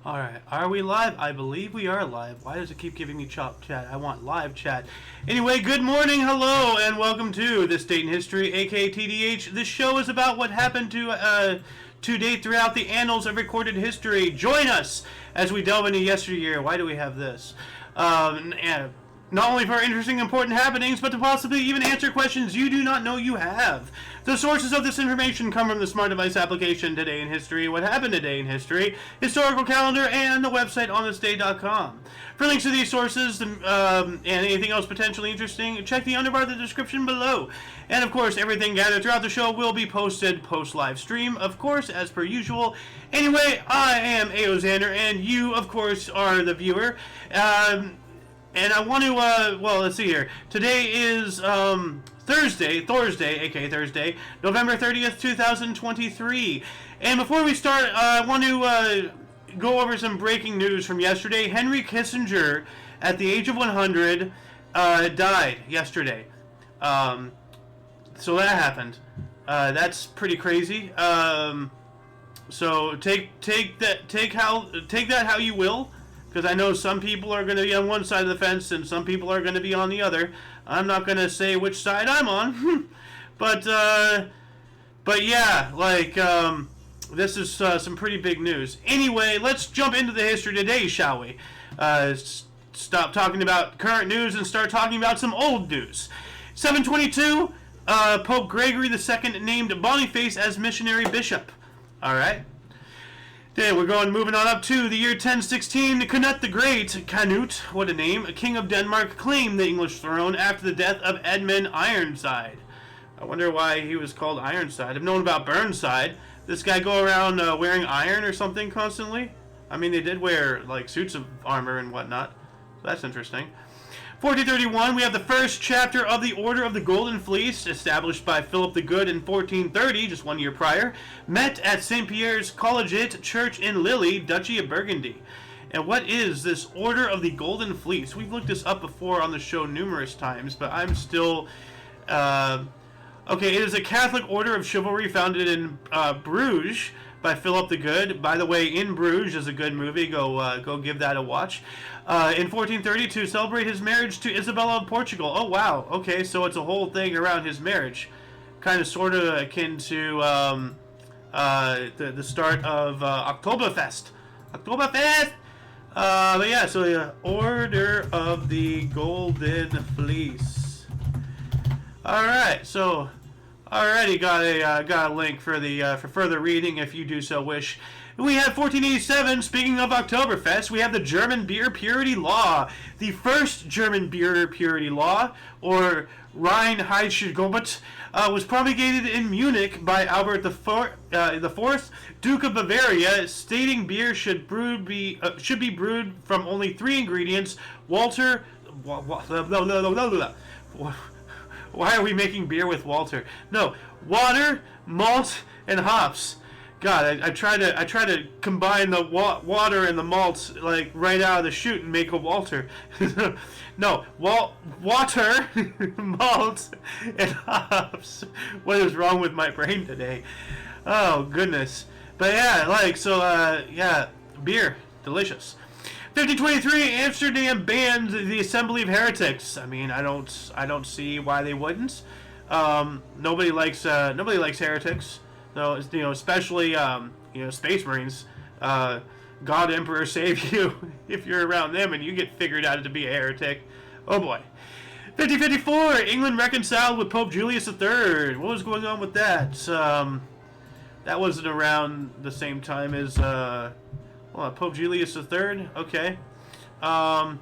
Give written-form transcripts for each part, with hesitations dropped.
Alright, are we live? I believe we are live. Why does it keep giving me chop chat? I want live chat. Anyway, good morning, hello, and welcome to This Date in History, aka TDH. This show is about what happened to date throughout the annals of recorded history. Join us as we delve into yesteryear. Why do we have this? And not only for interesting, important happenings, but to possibly even answer questions you do not know you have. The sources of this information come from the Smart Device application, Today in History, What Happened Today in History, Historical Calendar, and the website onthisday.com. For links to these sources and anything else potentially interesting, check the underbar of the description below. And of course, everything gathered throughout the show will be posted post-live stream, of course, as per usual. Anyway, I am Aoxander, and you, of course, are the viewer. And I want to, well, let's see here. Today is, Thursday, aka Thursday, November 30th, 2023. And before we start, I want to, go over some breaking news from yesterday. Henry Kissinger, at the age of 100, died yesterday. So that happened. That's pretty crazy. So take that how you will. Because I know some people are going to be on one side of the fence and some people are going to be on the other. I'm not going to say which side I'm on. but yeah, like, this is some pretty big news. Anyway, let's jump into the history today, shall we? Stop talking about current news and start talking about some old news. 722, Pope Gregory II named Boniface as missionary bishop. Alright. Then we're moving on up to the year 1016. Canute the Great, Canute, what a name, a king of Denmark, claimed the English throne after the death of Edmund Ironside. I wonder why he was called Ironside. I've known about Burnside. This guy go around wearing iron or something constantly? I mean, they did wear, like, suits of armor and whatnot. So that's interesting. 1431, we have the first chapter of the Order of the Golden Fleece, established by Philip the Good in 1430, just 1 year prior, met at St. Pierre's Collegiate Church in Lille, Duchy of Burgundy. And what is this Order of the Golden Fleece? We've looked this up before on the show numerous times, but I'm still... Okay, it is a Catholic order of chivalry founded in Bruges by Philip the Good. By the way, In Bruges is a good movie. Go give that a watch. In 1430, to celebrate his marriage to Isabella of Portugal. Oh, wow. Okay, so it's a whole thing around his marriage. Kind of sort of akin to the start of Oktoberfest. Oktoberfest! But yeah, so the Order of the Golden Fleece. Alright, so... Already got a link for for further reading if you do so wish. We have 1487. Speaking of Oktoberfest, we have the German Beer Purity Law, the first German beer purity law, or Reinheitsgebot, was promulgated in Munich by Albert the Fourth, Duke of Bavaria, stating beer should be brewed from only 3 ingredients. Walter. Why are we making beer with Walter? No, water, malt, and hops. God, I try to combine the water and the malts like right out of the chute and make a Walter. No, water, malt, and hops. What is wrong with my brain today? Oh goodness. But yeah, like so. Yeah, beer, delicious. 1523, Amsterdam banned the Assembly of Heretics. I mean, I don't see why they wouldn't. Nobody likes heretics. So, especially Space Marines. God Emperor save you if you're around them and you get figured out to be a heretic. Oh boy. 1554, England reconciled with Pope Julius III. What was going on with that? That wasn't around the same time as Pope Julius III? Okay. Well,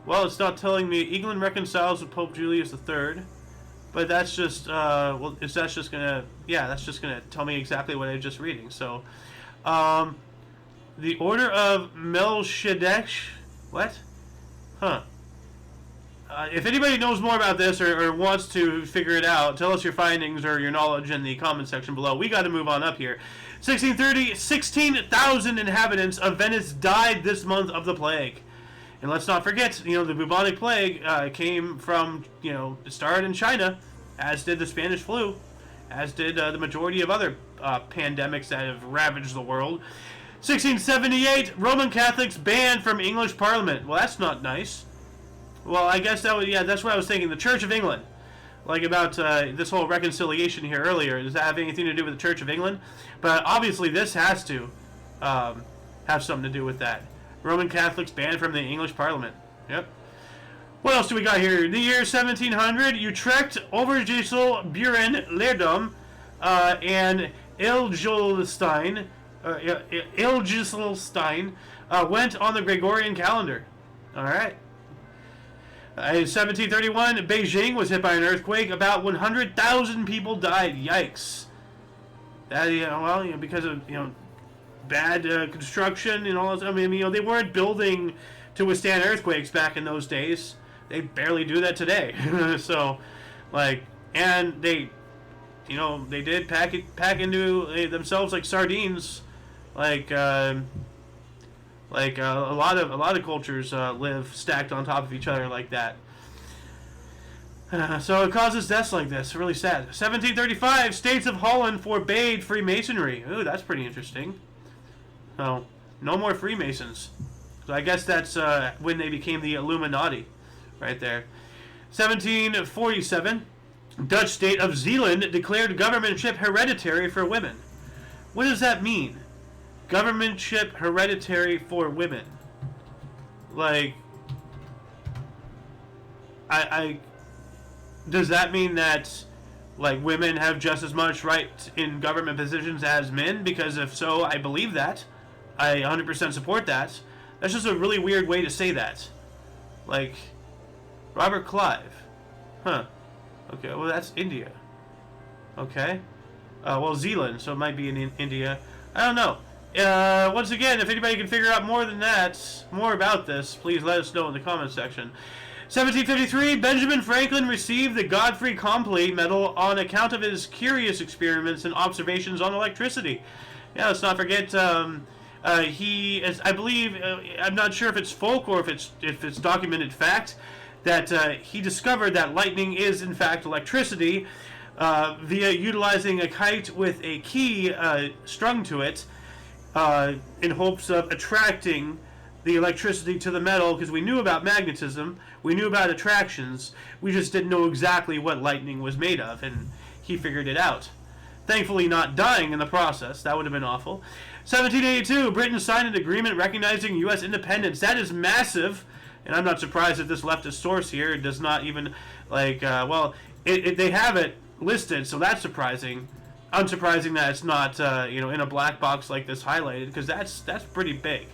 it's not telling me England reconciles with Pope Julius III, but that's just, that's just gonna tell me exactly what I'm just reading. So, the Order of Melchizedek, what? Huh. If anybody knows more about this or wants to figure it out, tell us your findings or your knowledge in the comment section below. We got to move on up here. 1630, 16,000 inhabitants of Venice died this month of the plague. And let's not forget, the bubonic plague came from, it started in China, as did the Spanish flu, as did the majority of other pandemics that have ravaged the world. 1678, Roman Catholics banned from English Parliament. Well, that's not nice. Well, I guess that was, yeah, that's what I was thinking. The Church of England. Like about this whole reconciliation here earlier. Does that have anything to do with the Church of England? But obviously this has to have something to do with that. Roman Catholics banned from the English Parliament. Yep. What else do we got here? The year 1700, Utrecht, Overijssel, Buren, Leerdam, and Ilgilstein went on the Gregorian calendar. All right. In 1731, Beijing was hit by an earthquake. About 100,000 people died. Yikes! That, because of bad construction and all that. I mean, they weren't building to withstand earthquakes back in those days. They barely do that today. So, and they did pack into themselves like sardines. A lot of cultures live stacked on top of each other like that. So it causes deaths like this. Really sad. 1735, States of Holland forbade Freemasonry. Ooh, that's pretty interesting. So, no more Freemasons. So I guess that's when they became the Illuminati, right there. 1747, Dutch state of Zeeland declared governmentship hereditary for women. What does that mean? Governmentship hereditary for women. Does that mean that women have just as much right in government positions as men? Because if so, I believe that. I 100% support that. That's just a really weird way to say that. Robert Clive. Huh. Okay, well that's India. Okay. Well, Zealand, so it might be in India. I don't know. Once again, if anybody can figure out more about this, please let us know in the comments section. 1753, Benjamin Franklin received the Godfrey Complete Medal on account of his curious experiments and observations on electricity. Yeah, let's not forget, he is, I believe, I'm not sure if it's folk or if it's documented fact, that he discovered that lightning is in fact electricity via utilizing a kite with a key strung to it in hopes of attracting the electricity to the metal, because we knew about magnetism, we knew about attractions, we just didn't know exactly what lightning was made of, and he figured it out. Thankfully not dying in the process. That would have been awful. 1782, Britain signed an agreement recognizing U.S. independence. That is massive, and I'm not surprised that this leftist source here does not even, they have it listed, so that's surprising. Unsurprising that it's not, in a black box like this highlighted, because that's pretty big.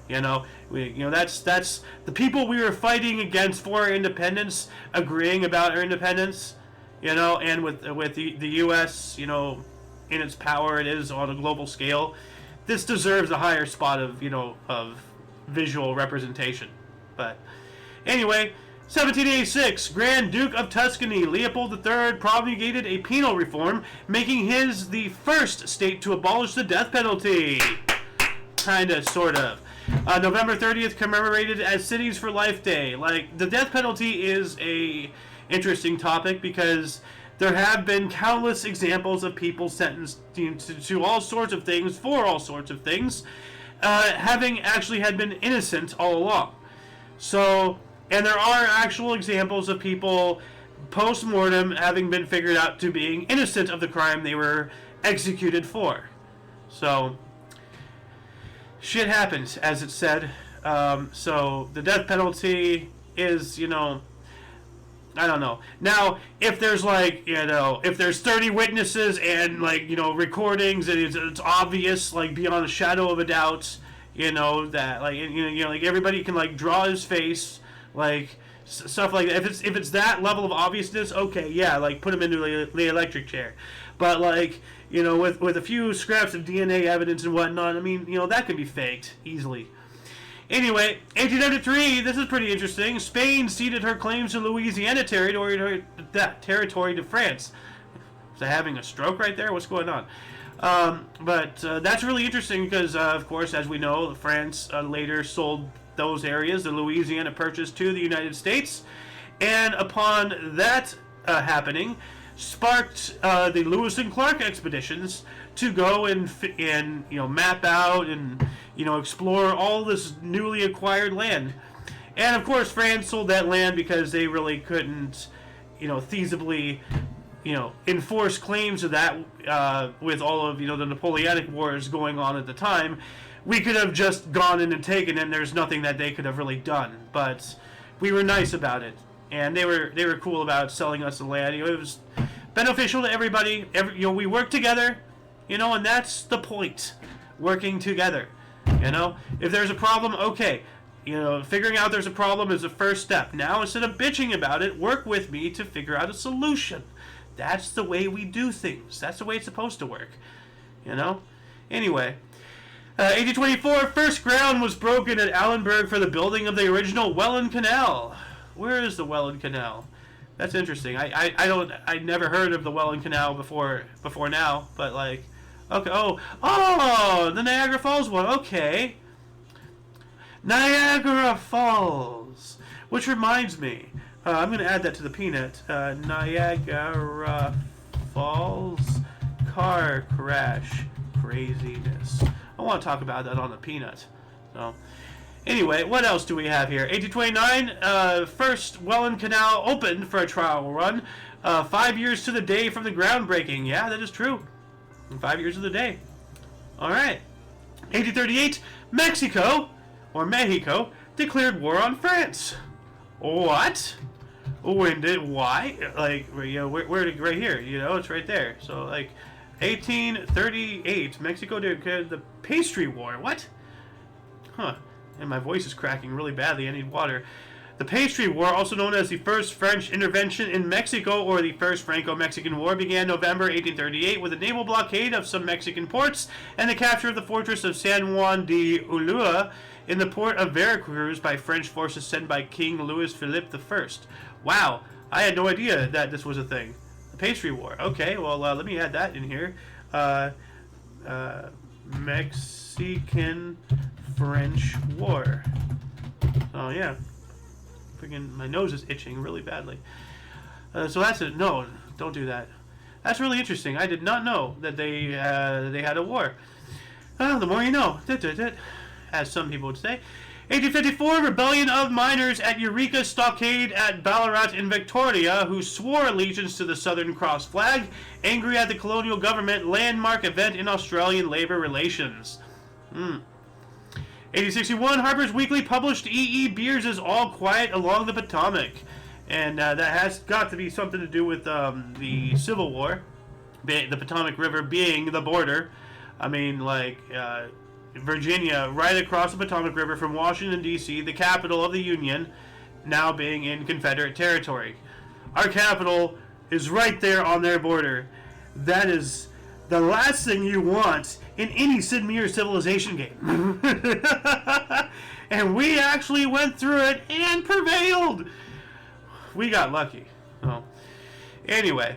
That's the people we were fighting against for our independence, agreeing about our independence, and with the U.S., in its power it is on a global scale. This deserves a higher spot of visual representation. But anyway, 1786, Grand Duke of Tuscany Leopold III promulgated a penal reform, making his the first state to abolish the death penalty. Kinda, sort of. November 30th, commemorated as Cities for Life Day. The death penalty is a interesting topic because there have been countless examples of people sentenced to all sorts of things, for all sorts of things, having actually had been innocent all along. So, and there are actual examples of people post-mortem having been figured out to being innocent of the crime they were executed for. So, shit happens, as it said. So the death penalty is, I don't know. Now, if there's if there's 30 witnesses and recordings and it's obvious, beyond a shadow of a doubt, that everybody can draw his face, stuff like that. If it's that level of obviousness, okay, yeah, put him into the electric chair. But with a few scraps of DNA evidence and whatnot, that can be faked easily. Anyway, 1803, this is pretty interesting. Spain ceded her claims to Louisiana territory to France. Was I having a stroke right there? What's going on? But that's really interesting because, of course, as we know, France later sold those areas, the Louisiana Purchase, to the United States. And upon that happening, sparked the Lewis and Clark expeditions to go and map out and explore all this newly acquired land. And of course, France sold that land because they really couldn't, feasibly, enforce claims to that with all of the Napoleonic Wars going on at the time. We could have just gone in and taken it, and there's nothing that they could have really done. But we were nice about it, and they were cool about selling us the land. It was beneficial to everybody. We worked together, and that's the point. Working together. If there's a problem, okay. Figuring out there's a problem is the first step. Now, instead of bitching about it, work with me to figure out a solution. That's the way we do things. That's the way it's supposed to work. Anyway, 1824, first ground was broken at Allenburg for the building of the original Welland Canal. Where is the Welland Canal? That's interesting. I never heard of the Welland Canal before now, but like, okay, oh, the Niagara Falls one, okay. Niagara Falls, which reminds me, I'm going to add that to the peanut. Niagara Falls car crash craziness. I want to talk about that on the peanut. So, anyway, what else do we have here? 1829, first Welland Canal opened for a trial run. 5 years to the day from the groundbreaking. Yeah, that is true. 5 years to the day. All right. 1838, Mexico declared war on France. What? When did? Why? Like, where did, right here? It's right there. So, like, 1838, Mexico declared the pastry war. What? Huh. And my voice is cracking really badly. I need water. The Pastry War, also known as the First French Intervention in Mexico or the First Franco-Mexican War, began November 1838 with a naval blockade of some Mexican ports and the capture of the fortress of San Juan de Ulua in the port of Veracruz by French forces sent by King Louis Philippe I. Wow, I had no idea that this was a thing. The Pastry War. Okay, well, let me add that in here. Mexican-French War. Oh, yeah. Freaking, my nose is itching really badly. So that's it. No, don't do that. That's really interesting. I did not know that they had a war. The more you know. As some people would say. 1854, rebellion of miners at Eureka Stockade at Ballarat in Victoria, who swore allegiance to the Southern Cross flag, angry at the colonial government, landmark event in Australian labour relations. 1861, Harper's Weekly published E.E. Beers' All Quiet Along the Potomac. And that has got to be something to do with the Civil War, the Potomac River being the border. I mean, like, Virginia, right across the Potomac River from Washington, D.C., the capital of the Union, now being in Confederate territory. Our capital is right there on their border. That is the last thing you want in any Sid Meier Civilization game. And we actually went through it and prevailed. We got lucky. Oh. Anyway.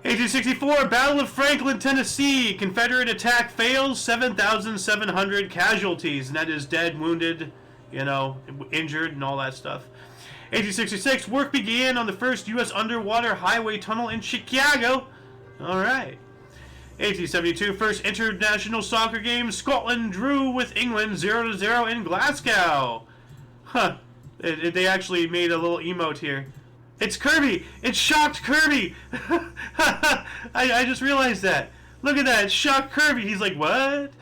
1864, Battle of Franklin, Tennessee. Confederate attack fails, 7,700 casualties. And that is dead, wounded, injured and all that stuff. 1866, work began on the first U.S. underwater highway tunnel in Chicago. All right. 1872, first international soccer game. Scotland drew with England 0-0 in Glasgow. Huh. They actually made a little emote here. It's Kirby! It shocked Kirby! I just realized that. Look at that. It shocked Kirby. He's like, what?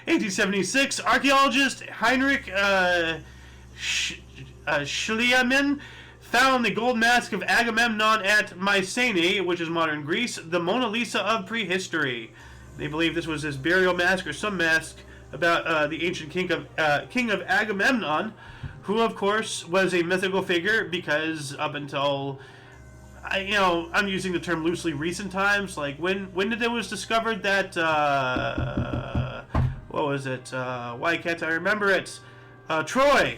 1876, archaeologist Heinrich Schliemann found the gold mask of Agamemnon at Mycenae, which is modern Greece, the Mona Lisa of prehistory. They believe this was his burial mask or some mask about the ancient king of Agamemnon, who, of course, was a mythical figure because up until, I'm using the term loosely, recent times. Like, when it was discovered that, what was it? Why can't I remember it? Troy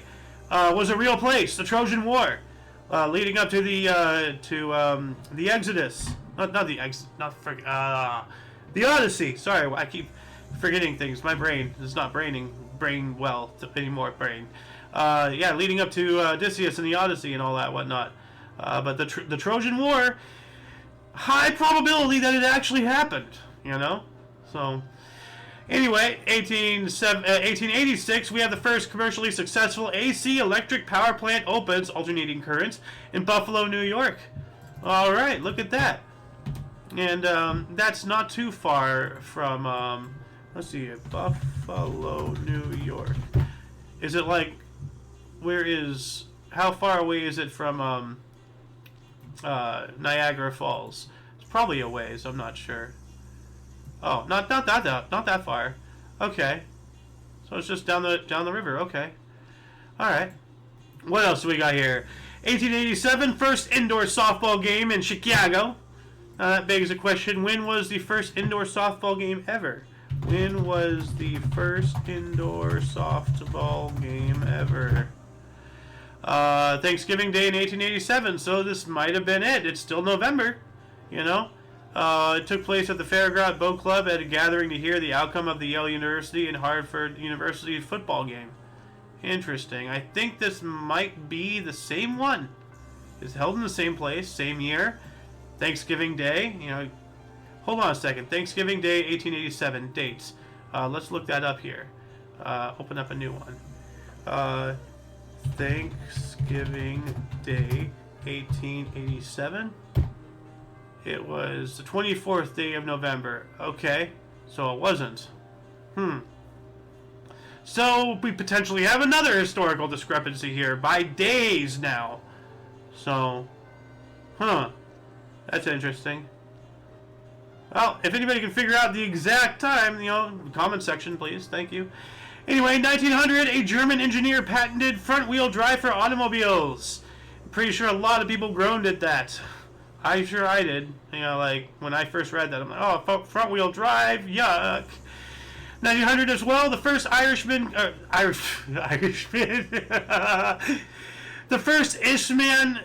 was a real place, the Trojan War. Leading up to the Exodus, the Odyssey. Sorry, I keep forgetting things. My brain is not brain well anymore. Leading up to Odysseus and the Odyssey and all that whatnot. But the Trojan War, high probability that it actually happened, you know? So, anyway, 1886, we have the first commercially successful AC electric power plant opens, alternating currents, in Buffalo, New York. All right, look at that. And that's not too far from, let's see, Buffalo, New York. Is it like, how far away is it from Niagara Falls? It's probably a ways, I'm not sure. Oh, not that far. Okay. So it's just down the river. Okay. All right. What else do we got here? 1887, first indoor softball game in Chicago. That begs the question, when was the first indoor softball game ever? When was the first indoor softball game ever? Thanksgiving Day in 1887, so this might have been it. It's still November, you know. It took place at the Fairground Boat Club at a gathering to hear the outcome of the Yale University and Harvard University football game. Interesting. I think this might be the same one. It's held in the same place, same year. Thanksgiving Day, you know. Hold on a second. Thanksgiving Day, 1887 dates. Let's look that up here. Open up a new one. Thanksgiving Day, 1887. It was the 24th day of November. Okay, so it wasn't. So we potentially have another historical discrepancy here by days now. So, that's interesting. Well, if anybody can figure out the exact time, you know, comment section, please. Thank you. Anyway, 1900, a German engineer patented front-wheel drive for automobiles. I'm pretty sure a lot of people groaned at that. I did. You know, like, when I first read that, I'm like, oh, front-wheel drive, yuck. 1900 as well, the first Irishman, the first Ishman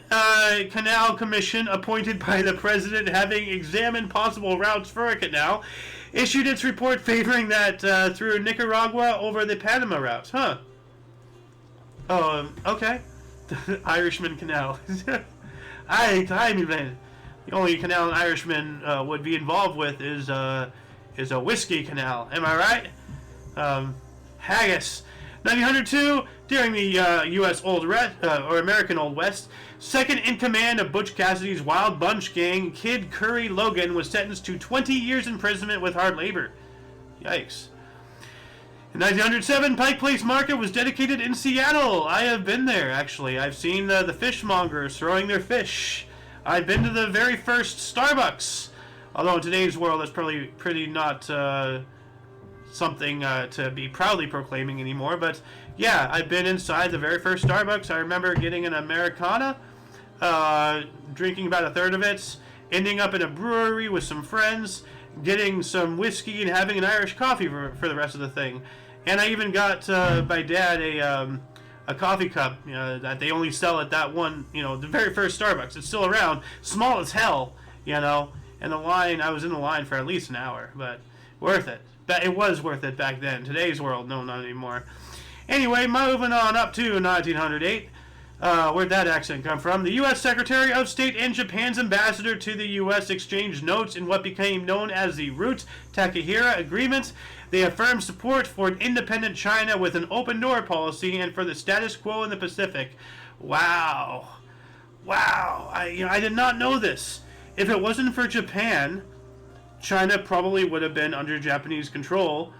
Canal Commission appointed by the president having examined possible routes for a canal issued its report favoring that through Nicaragua over the Panama route. Okay. The Irishman Canal. The only canal an Irishman would be involved with is a whiskey canal. Am I right? Haggis. 1902, during the U.S. American Old West, second in command of Butch Cassidy's Wild Bunch gang, Kid Curry Logan, was sentenced to 20 years imprisonment with hard labor. Yikes. In 1907, Pike Place Market was dedicated in Seattle. I have been there, actually. I've seen the fishmongers throwing their fish. I've been to the very first Starbucks. Although in today's world, that's probably pretty not something to be proudly proclaiming anymore. But yeah, I've been inside the very first Starbucks. I remember getting an Americana, drinking about a third of it, ending up in a brewery with some friends, getting some whiskey and having an Irish coffee for the rest of the thing. And I even got my dad a coffee cup that they only sell at that one, the very first Starbucks. It's still around, small as hell, And the line, I was in the line for at least an hour, but worth it. It was worth it back then. Today's world, no, not anymore. Anyway, moving on up to 1908. Where'd that accent come from? The U.S. Secretary of State and Japan's ambassador to the U.S. exchanged notes in what became known as the Root-Takahira Agreement. They affirmed support for an independent China with an open door policy and for the status quo in the Pacific. Wow. I did not know this. If it wasn't for Japan, China probably would have been under Japanese control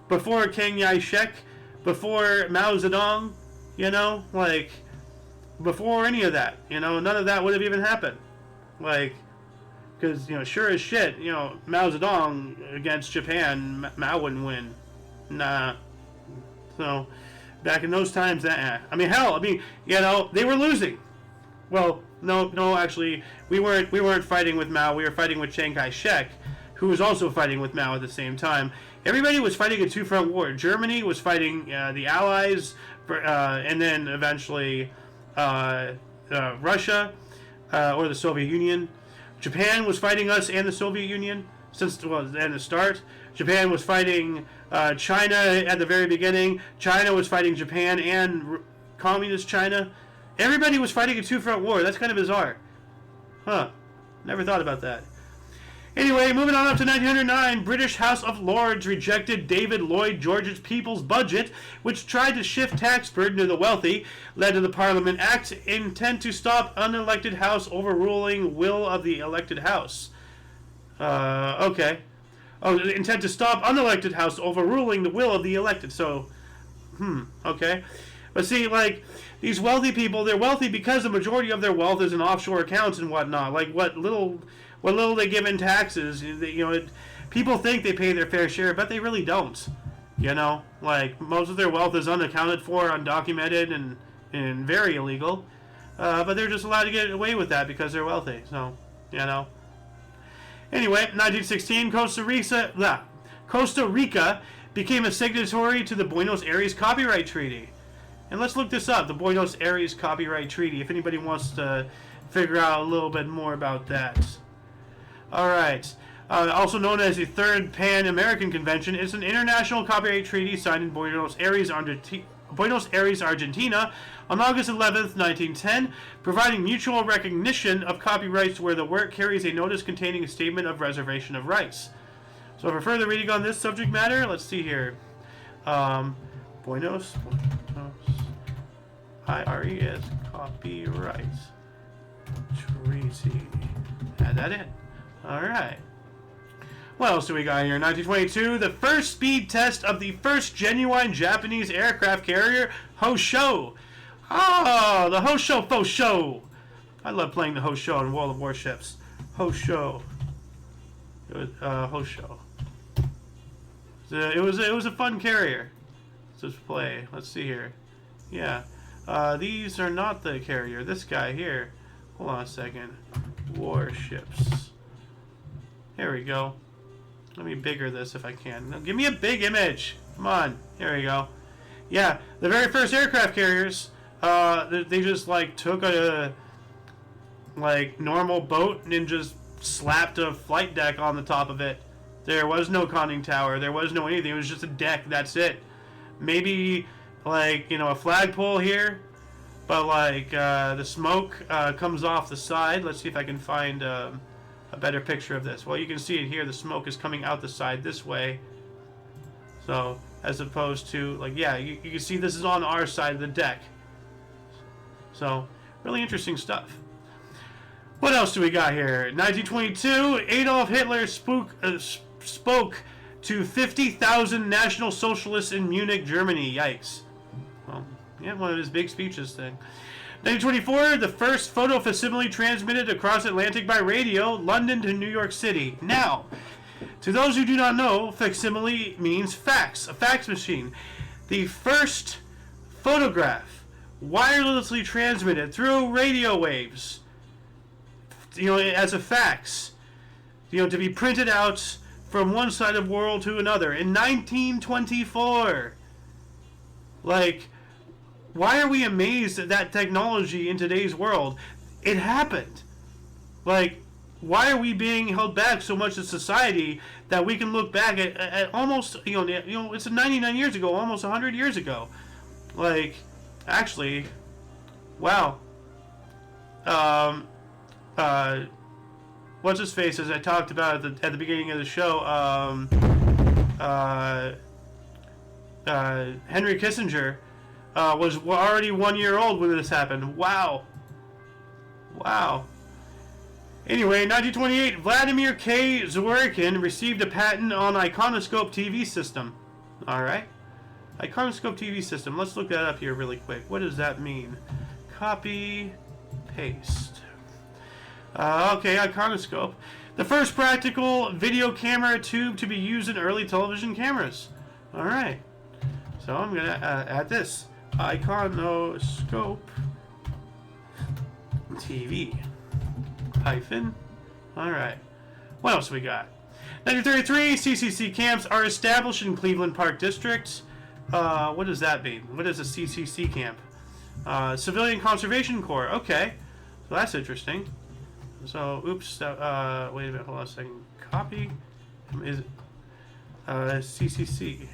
before Chiang Kai-shek, before Mao Zedong, before any of that. None of that would have even happened. Because, sure as shit, Mao Zedong against Japan, Mao wouldn't win. Nah. So, back in those times, they were losing. Well, no, actually, we weren't fighting with Mao. We were fighting with Chiang Kai-shek, who was also fighting with Mao at the same time. Everybody was fighting a two-front war. Germany was fighting the Allies, and then eventually Russia or the Soviet Union. Japan was fighting us and the Soviet Union at the start. Japan was fighting China at the very beginning. China was fighting Japan and Communist China. Everybody was fighting a two-front war. That's kind of bizarre. Never thought about that. Anyway, moving on up to 1909, British House of Lords rejected David Lloyd George's People's Budget, which tried to shift tax burden to the wealthy, led to the Parliament Act, intent to stop unelected House overruling will of the elected House. Okay. Oh, intent to stop unelected House overruling the will of the elected. So, okay. But see, like, these wealthy people, they're wealthy because the majority of their wealth is in offshore accounts and whatnot. Like, what little they give in taxes, people think they pay their fair share, but they really don't. Like, most of their wealth is unaccounted for, undocumented, and very illegal. But they're just allowed to get away with that because they're wealthy. So, Anyway, 1916, Costa Rica became a signatory to the Buenos Aires Copyright Treaty. And let's look this up, the Buenos Aires Copyright Treaty, if anybody wants to figure out a little bit more about that. Alright. Also known as the Third Pan-American Convention, it's an international copyright treaty signed in Buenos Aires, Argentina, on August 11th, 1910, providing mutual recognition of copyrights where the work carries a notice containing a statement of reservation of rights. So for further reading on this subject matter, let's see here. Buenos IRES Copyright Treaty. Add that in. Alright. What else do we got here? 1922, the first speed test of the first genuine Japanese aircraft carrier, Hosho. Oh, the Hosho Faux Show. I love playing the Hosho in World of Warships. Hosho. Hosho. It was a fun carrier to play. Let's see here. Yeah. These are not the carrier. This guy here. Hold on a second. Warships. Here we go. Let me bigger this if I can. Now, give me a big image. Come on. Here we go. Yeah, the very first aircraft carriers, they just like took a normal boat and just slapped a flight deck on the top of it. There was no conning tower. There was no anything. It was just a deck. That's it. Maybe a flagpole here, but the smoke comes off the side. Let's see if I can find a better picture of this. Well, you can see it here. The smoke is coming out the side this way. So, as opposed to, you can see this is on our side of the deck. So, really interesting stuff. What else do we got here? 1922, Adolf Hitler spoke to 50,000 National Socialists in Munich, Germany. Yikes. Well, yeah, one of his big speeches thing. 1924, the first photo facsimile transmitted across Atlantic by radio, London to New York City. Now, to those who do not know, facsimile means fax, a fax machine. The first photograph wirelessly transmitted through radio waves, as a fax, to be printed out from one side of the world to another in 1924. Why are we amazed at that technology in today's world? It happened. Why are we being held back so much as society that we can look back at almost, it's 99 years ago, almost 100 years ago. Actually, wow. What's his face, as I talked about at the beginning of the show, Henry Kissinger, was already 1 year old when this happened. Wow. Wow. Anyway, 1928, Vladimir K. Zworykin received a patent on iconoscope TV system. Alright. Iconoscope TV system. Let's look that up here really quick. What does that mean? Copy, paste. Okay, iconoscope. The first practical video camera tube to be used in early television cameras. Alright. So I'm going to add this. Iconoscope TV. Hyphen. Alright. What else we got? 1933, CCC camps are established in Cleveland Park District. What does that mean? What is a CCC camp? Civilian Conservation Corps. Okay. So that's interesting. So, oops. Wait a minute. Hold on a second. Copy. Is it? CCC.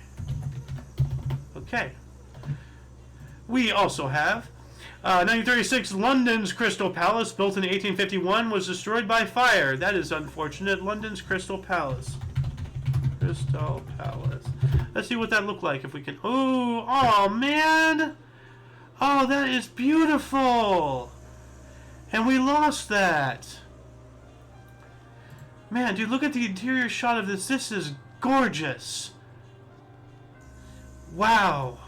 Okay. We also have 1936, London's Crystal Palace, built in 1851, was destroyed by fire. That is unfortunate. London's Crystal Palace. Crystal Palace. Let's see what that looked like if we can. Ooh, oh man! Oh, that is beautiful! And we lost that. Man, dude, look at the interior shot of this. This is gorgeous. Wow.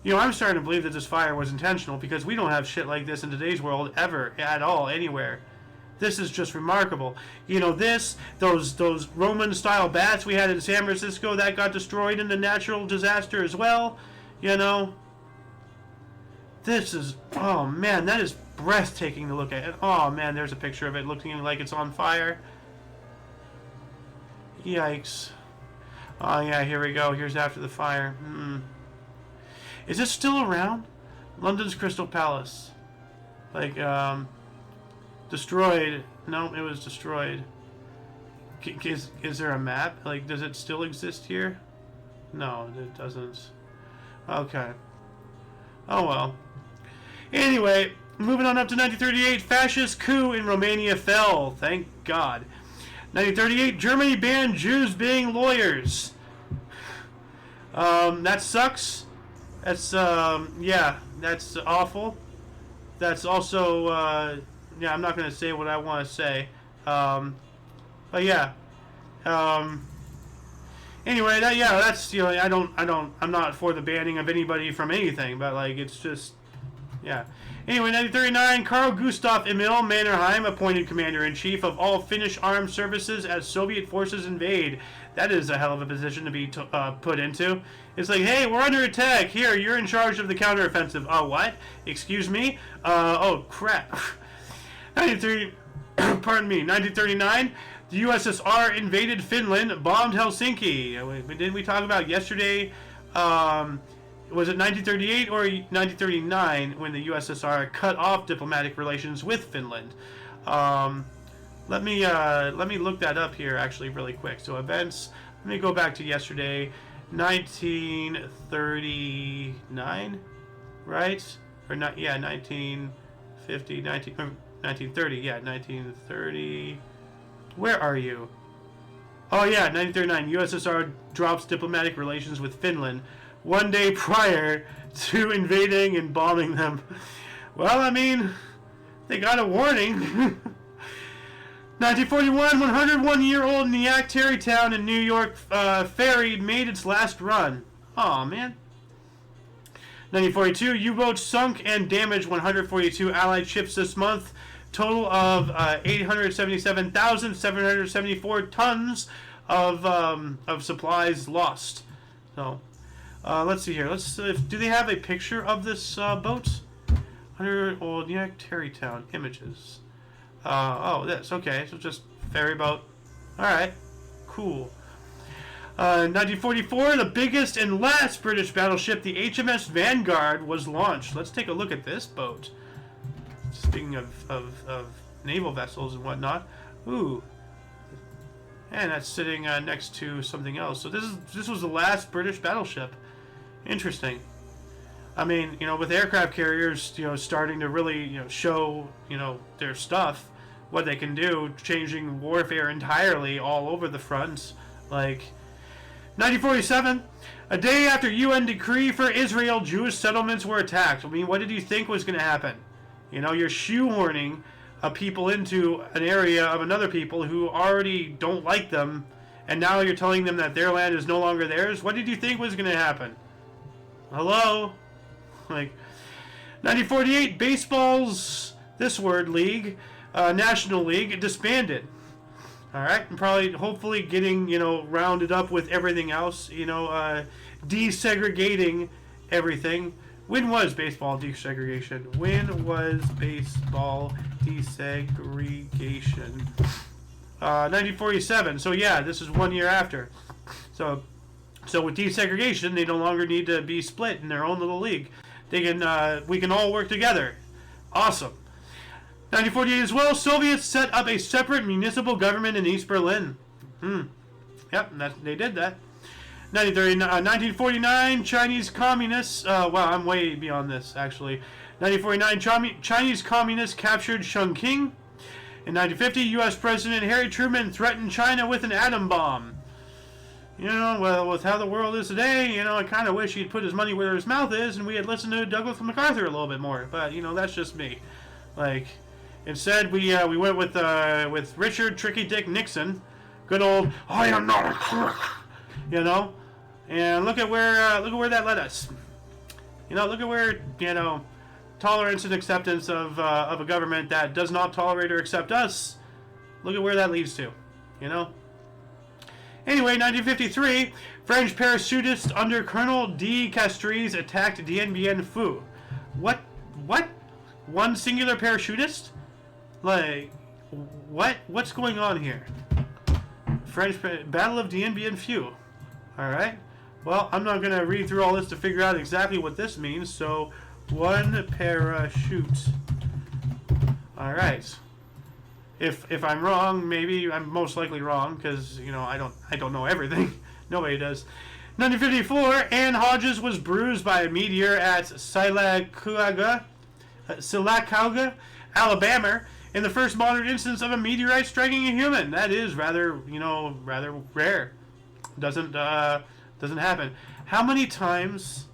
You know, I'm starting to believe that this fire was intentional because we don't have shit like this in today's world ever, at all, anywhere. This is just remarkable. You know, those Roman-style bats we had in San Francisco, that got destroyed in the natural disaster as well. You know, this is, oh man, that is breathtaking to look at. And, oh man, there's a picture of it looking like it's on fire. Yikes. Oh yeah, here we go. Here's after the fire. Is this still around? London's Crystal Palace. Like, destroyed. No, it was destroyed. Is there a map? Like, does it still exist here? No, it doesn't. Okay. Oh well. Anyway, moving on up to 1938, fascist coup in Romania fell. Thank God. 1938, Germany banned Jews being lawyers. That sucks. That's, yeah, that's awful. That's also, yeah, I'm not going to say what I want to say. But yeah. Anyway, that's, you know, I'm not for the banning of anybody from anything, but, like, it's just, yeah. Anyway, 1939, Carl Gustav Emil Mannerheim appointed Commander-in-Chief of all Finnish armed services as Soviet forces invade. That is a hell of a position to be put into. It's like, hey, we're under attack. Here, you're in charge of the counteroffensive. Oh, what? Excuse me? Oh, crap. 1939, the USSR invaded Finland, bombed Helsinki. Didn't we talk about yesterday? Was it 1938 or 1939 when the USSR cut off diplomatic relations with Finland? Let me look that up here actually really quick. So events. Let me go back to yesterday, 1939, right? Or not? Yeah, 1950, 1930. Yeah, 1930. Where are you? Oh yeah, 1939. USSR drops diplomatic relations with Finland 1 day prior to invading and bombing them. Well, I mean, they got a warning. 1941, 101-year-old Nyack Tarrytown in New York ferry made its last run. Aw, man. 1942, U-boat sunk and damaged 142 Allied ships this month. Total of 877,774 tons of supplies lost. So, let's see here. Do they have a picture of this boat? 100-year-old Nyack Tarrytown images. Oh, this. Okay, so just ferry boat. Alright, cool. 1944, the biggest and last British battleship, the HMS Vanguard, was launched. Let's take a look at this boat. Speaking of naval vessels and whatnot. Ooh. And that's sitting next to something else. So this was the last British battleship. Interesting. I mean, you know, with aircraft carriers, you know, starting to really, you know, show, you know, their stuff, what they can do, changing warfare entirely all over the fronts. Like, 1947, a day after UN decree for Israel, Jewish settlements were attacked. I mean, what did you think was going to happen? You know, you're shoehorning people into an area of another people who already don't like them, and now you're telling them that their land is no longer theirs? What did you think was going to happen? Hello? Like, 1948, baseball's, this word, league, National League, disbanded. Alright, and probably, hopefully getting, you know, rounded up with everything else, you know, desegregating everything. When was baseball desegregation? When was baseball desegregation? 1947, so yeah, this is 1 year after. So with desegregation, they no longer need to be split in their own little league. They can, we can all work together. Awesome. 1948 as well, Soviets set up a separate municipal government in East Berlin. Yep, they did that. 1949, Chinese communists, well, I'm way beyond this, actually. 1949, Chinese communists captured Chongqing. In 1950, U.S. President Harry Truman threatened China with an atom bomb. You know, well, with how the world is today, you know, I kind of wish he'd put his money where his mouth is and we had listened to Douglas MacArthur a little bit more. But, you know, that's just me. Like, instead, we went with Richard Tricky Dick Nixon. Good old, I am not a crook, you know? And look at where that led us. You know, look at where, you know, tolerance and acceptance of a government that does not tolerate or accept us, look at where that leads to, you know? Anyway, 1953, French parachutists under Colonel D. Castries attacked Dien Bien Phu. What? One singular parachutist? Like, what? What's going on here? French Battle of Dien Bien Phu. Alright. Well, I'm not going to read through all this to figure out exactly what this means, so one parachute. Alright. If I'm wrong, maybe I'm most likely wrong, because, you know, I don't know everything. Nobody does. 1954, Ann Hodges was bruised by a meteor at Sylacauga, Alabama, in the first modern instance of a meteorite striking a human. That is rather rare. Doesn't happen. How many times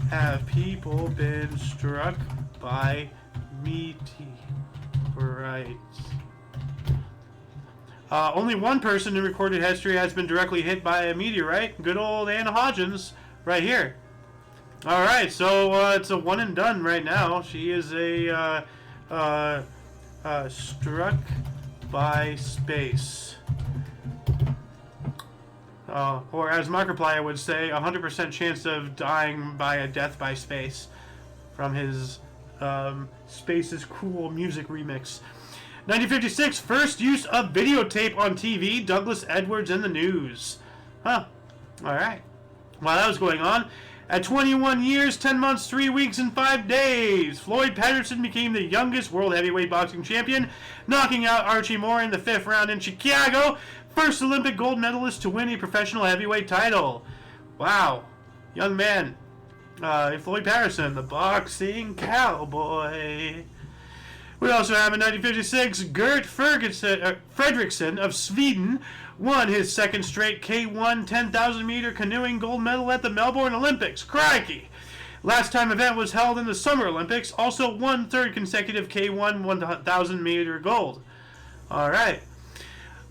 have people been struck by meteorites? Only one person in recorded history has been directly hit by a meteorite. Good old Anna Hodgins, right here. All right, so it's a one and done right now. She is a struck by space. Or as Markiplier would say, 100% chance of dying by a death by space from his Space is Cool music remix. 1956, first use of videotape on TV, Douglas Edwards in the news. Huh. Alright. While that was going on, at 21 years, 10 months, 3 weeks, and 5 days, Floyd Patterson became the youngest world heavyweight boxing champion, knocking out Archie Moore in the 5th round in Chicago, first Olympic gold medalist to win a professional heavyweight title. Wow. Young man. Floyd Patterson, the boxing cowboy. We also have in 1956, Gert Fredriksson of Sweden won his second straight K1 10,000 meter canoeing gold medal at the Melbourne Olympics. Crikey! Last time event was held in the Summer Olympics, also won third consecutive K1 1,000 meter gold. Alright.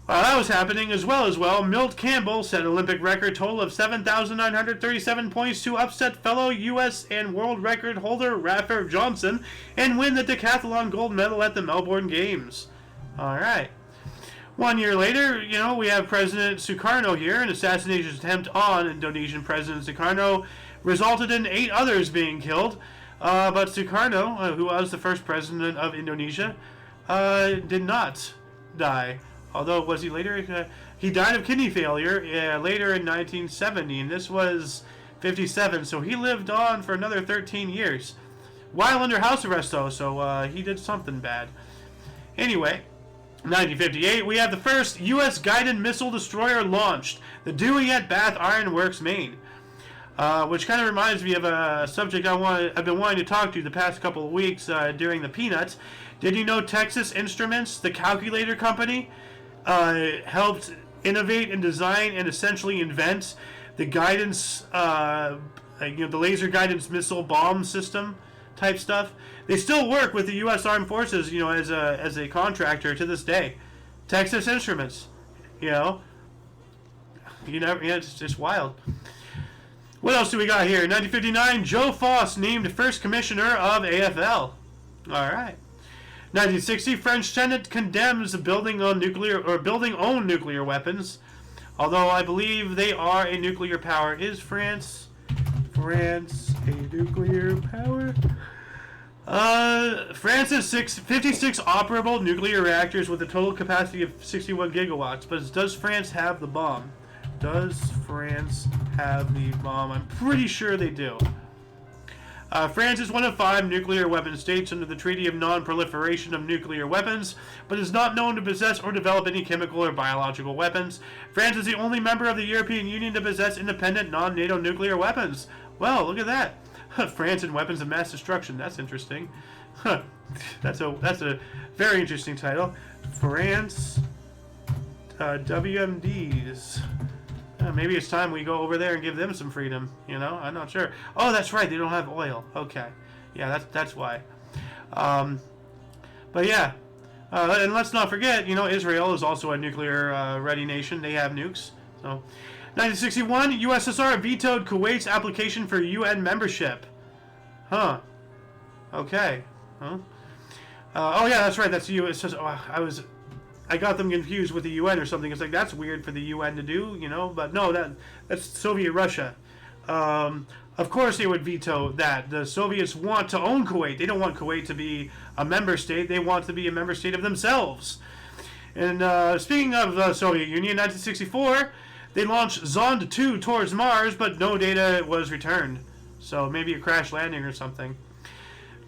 While that was happening as well, Milt Campbell set an Olympic record total of 7,937 points to upset fellow U.S. and world record holder Rafer Johnson and win the decathlon gold medal at the Melbourne Games. Alright. 1 year later, you know, we have President Sukarno here. An assassination attempt on Indonesian President Sukarno resulted in 8 others being killed. But Sukarno, who was the first president of Indonesia, did not die. Although, was he later? He died of kidney failure later in 1970, and this was 57, so he lived on for another 13 years. While under house arrest, though, so he did something bad. Anyway, 1958, we have the first U.S. guided missile destroyer launched, the Dewey at Bath Iron Works, Maine. Which kind of reminds me of a subject I've been wanting to talk to the past couple of weeks during the Peanuts. Did you know Texas Instruments, the calculator company, helped innovate and design and essentially invent the guidance, the laser guidance missile bomb system type stuff? They still work with the U.S. Armed Forces, you know, as a contractor to this day. Texas Instruments, you know, it's just wild. What else do we got here? 1959, Joe Foss named first commissioner of AFL. All right. 1960, French Senate condemns building own nuclear weapons, although I believe they are a nuclear power. Is France a nuclear power? France has 56 operable nuclear reactors with a total capacity of 61 gigawatts, but does France have the bomb? Does France have the bomb? I'm pretty sure they do. France is one of 5 nuclear weapon states under the Treaty of Non-Proliferation of Nuclear Weapons, but is not known to possess or develop any chemical or biological weapons. France is the only member of the European Union to possess independent non-NATO nuclear weapons. Well, look at that. France and weapons of mass destruction. That's interesting. Huh. That's a very interesting title. France, WMDs. Maybe it's time we go over there and give them some freedom. You know, I'm not sure. Oh, that's right. They don't have oil. Okay, yeah, that's why. But yeah, and let's not forget, you know, Israel is also a nuclear ready nation. They have nukes. So, 1961, USSR vetoed Kuwait's application for UN membership. Huh. Okay. Huh. Oh yeah, that's right. That's the U.S. Oh, I got them confused with the UN or something. It's like, that's weird for the UN to do, you know. But no, that's Soviet Russia. Of course they would veto that. The Soviets want to own Kuwait. They don't want Kuwait to be a member state. They want to be a member state of themselves. And speaking of the Soviet Union, 1964, they launched Zond 2 towards Mars, but no data was returned. So maybe a crash landing or something.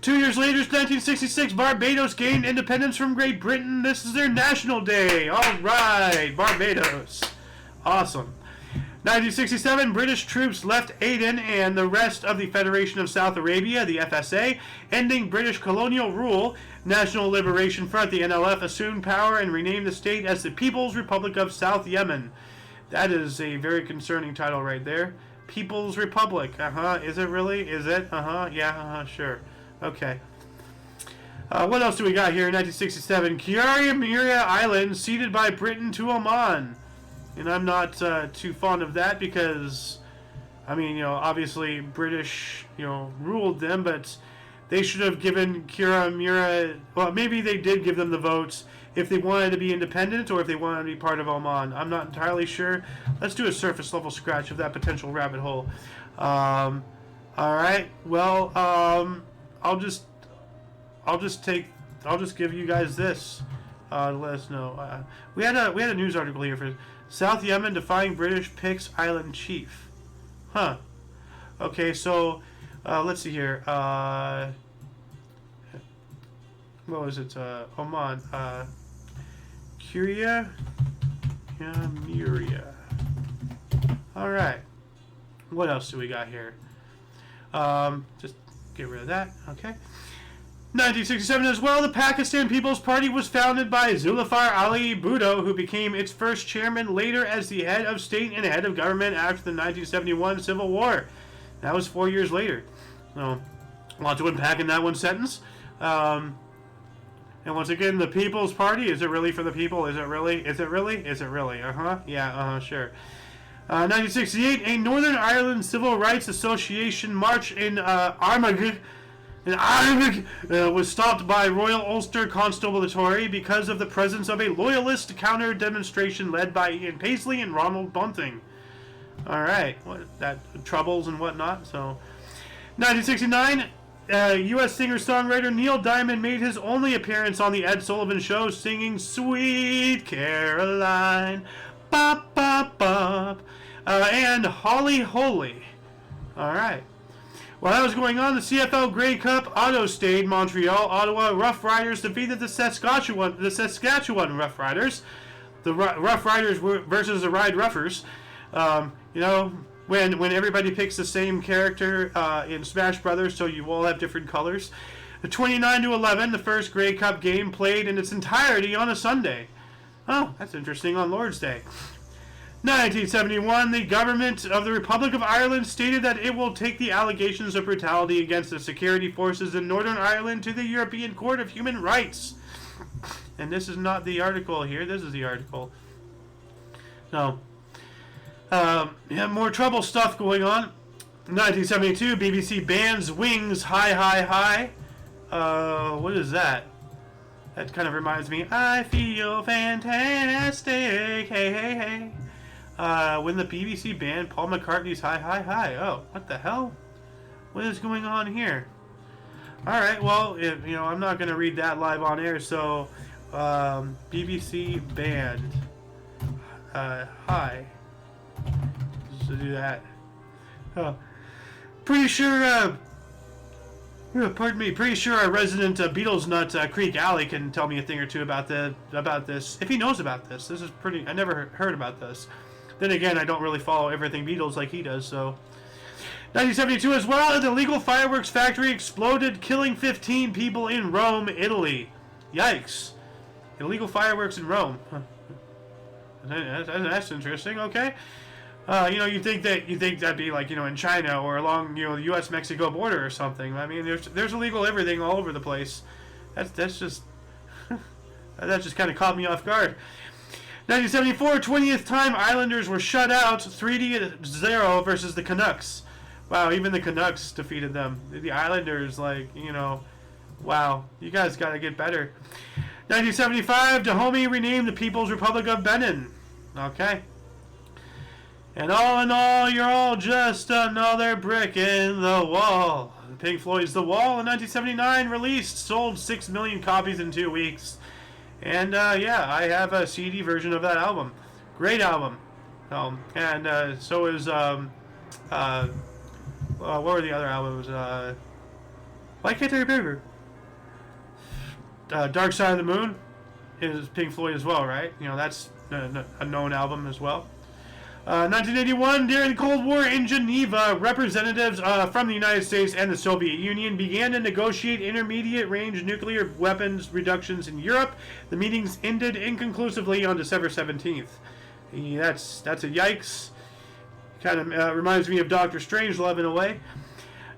2 years later, 1966, Barbados gained independence from Great Britain. This is their national day. All right, Barbados. Awesome. 1967, British troops left Aden and the rest of the Federation of South Arabia, the FSA, ending British colonial rule. National Liberation Front, the NLF, assumed power and renamed the state as the People's Republic of South Yemen. That is a very concerning title right there. People's Republic. Is it really? Is it? Yeah, sure. Okay. What else do we got here in 1967? Kiara Island ceded by Britain to Oman. And I'm not too fond of that because, I mean, you know, obviously British, you know, ruled them, but they should have given well, maybe they did give them the votes if they wanted to be independent or if they wanted to be part of Oman. I'm not entirely sure. Let's do a surface level scratch of that potential rabbit hole. All right. Well, I'll just give you guys this to let us know. We had a news article here for South Yemen defying British picks island chief. Huh. Okay, so let's see here. What was it? Oman. Curia. Muria. All right. What else do we got here? Just get rid of that. Okay. 1967 as well, the Pakistan People's Party was founded by Zulfikar Ali Bhutto, who became its first chairman later as the head of state and head of government after the 1971 Civil War. That was 4 years later. So, a lot to unpack in that one sentence. And once again, the People's Party, is it really for the people? Is it really? Is it really? Is it really? Yeah, sure. 1968, a Northern Ireland Civil Rights Association march in Armagh was stopped by Royal Ulster Constabulary because of the presence of a loyalist counter-demonstration led by Ian Paisley and Ronald Bunting. All right, troubles and whatnot. So, 1969, U.S. singer-songwriter Neil Diamond made his only appearance on the Ed Sullivan Show, singing "Sweet Caroline," bop bop bop, and "Holly Holy." All right. While that was going on, the CFL Grey Cup Auto Stade Montreal Ottawa Rough Riders defeated the Saskatchewan Rough Riders. The Rough Riders versus the Ride Roughers. You know, when everybody picks the same character in Smash Brothers, so you all have different colors. 29-11, the first Grey Cup game played in its entirety on a Sunday. Oh, that's interesting, on Lord's Day. 1971, the government of the Republic of Ireland stated that it will take the allegations of brutality against the security forces in Northern Ireland to the European Court of Human Rights. And this is not the article here, this is the article. So, more trouble stuff going on. 1972, BBC bans Wings Hi Hi Hi. What is that? That kind of reminds me, I feel fantastic, hey hey hey. When the BBC banned Paul McCartney's Hi Hi Hi. Oh, what the hell? What is going on here? Alright, well, I'm not going to read that live on air, so BBC banned Hi. Just to do that. Pretty sure, pretty sure our resident Beatles nut, Creek Alley, can tell me a thing or two about this. If he knows about this. This is pretty, I never heard about this. Then again, I don't really follow everything Beatles like he does, so. 1972 as well, an illegal fireworks factory exploded, killing 15 people in Rome, Italy. Yikes. Illegal fireworks in Rome. Huh. That's interesting, okay. You think that'd be like, in China or along, the U.S.-Mexico border or something. I mean, there's illegal everything all over the place. That's just that just kind of caught me off guard. 1974, 20th time Islanders were shut out 3-0 versus the Canucks. Wow, even the Canucks defeated them. The Islanders, wow, you guys got to get better. 1975, Dahomey renamed the People's Republic of Benin. Okay. And all in all, you're all just another brick in the wall. Pink Floyd's The Wall in 1979 released, sold 6 million copies in 2 weeks. And yeah, I have a CD version of that album. Great album. And so is, what were the other albums? Why can't I remember? Dark Side of the Moon is Pink Floyd as well, right? That's a known album as well. 1981, during the Cold War in Geneva, representatives from the United States and the Soviet Union began to negotiate intermediate-range nuclear weapons reductions in Europe. The meetings ended inconclusively on December 17th. That's a yikes. Kind of reminds me of Dr. Strangelove in a way.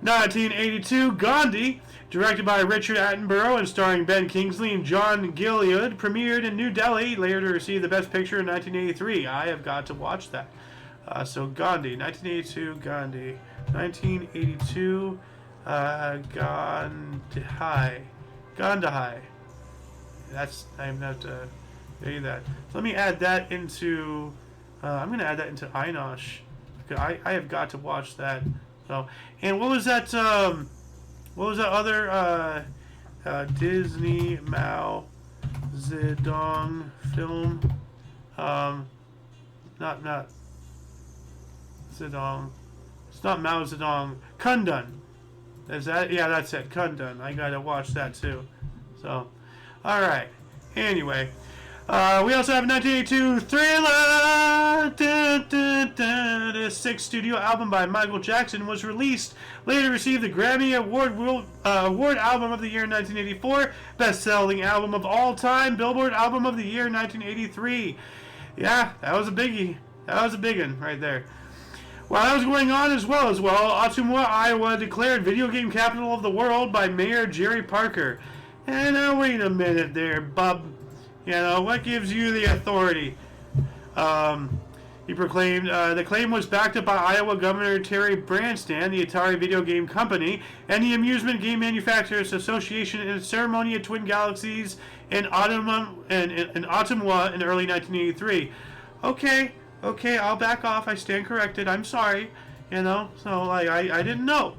1982, Gandhi, directed by Richard Attenborough and starring Ben Kingsley and John Gielgud, premiered in New Delhi, later to receive the Best Picture in 1983. I have got to watch that. So Gandhi, 1982, Gandhi. 1982, Gandhi. I'm not to tell you that. So let me add that into, I'm going to add that into Inosh. I have got to watch that. So, and what was that other Disney Mao Zedong film? Not Zedong. It's not Mao Zedong. Kundun. Is that? Yeah, that's it. Kundun. I gotta watch that too. So, all right. Anyway, we also have a 1982 Thriller. The sixth studio album by Michael Jackson was released. Later received the Grammy Award Album of the Year in 1984, best-selling album of all time, Billboard Album of the Year in 1983. Yeah, that was a biggie. That was a big one right there. While that was going on as well, Ottumwa, Iowa declared video game capital of the world by Mayor Jerry Parker. And now wait a minute there, bub. What gives you the authority? He proclaimed the claim was backed up by Iowa Governor Terry Branstad, the Atari Video Game Company, and the Amusement Game Manufacturers Association in a ceremony at Twin Galaxies in Ottumwa in early 1983. Okay, I'll back off. I stand corrected. I'm sorry. So I didn't know.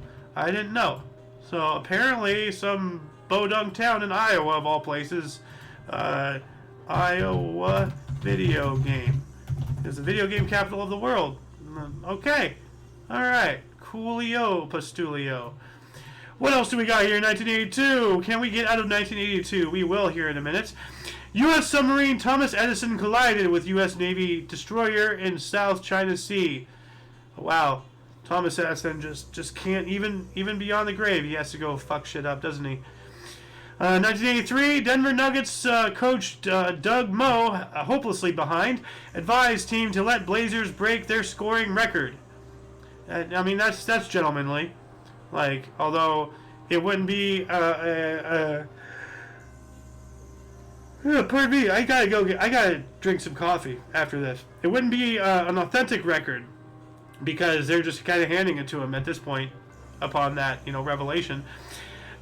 So apparently some bodunk town in Iowa, of all places, Iowa video game is the video game capital of the world. Okay. Alright. Coolio Pastulio. What else do we got here in 1982? Can we get out of 1982? We will here in a minute. U.S. submarine Thomas Edison collided with U.S. Navy destroyer in South China Sea. Wow. Thomas Edison just can't even beyond the grave. He has to go fuck shit up, doesn't he? 1983, Denver Nuggets coach Doug Moe, hopelessly behind, advised team to let Blazers break their scoring record. I mean, that's gentlemanly. Although it wouldn't be pardon me, I gotta drink some coffee after this. It wouldn't be an authentic record because they're just kind of handing it to him at this point upon that, revelation.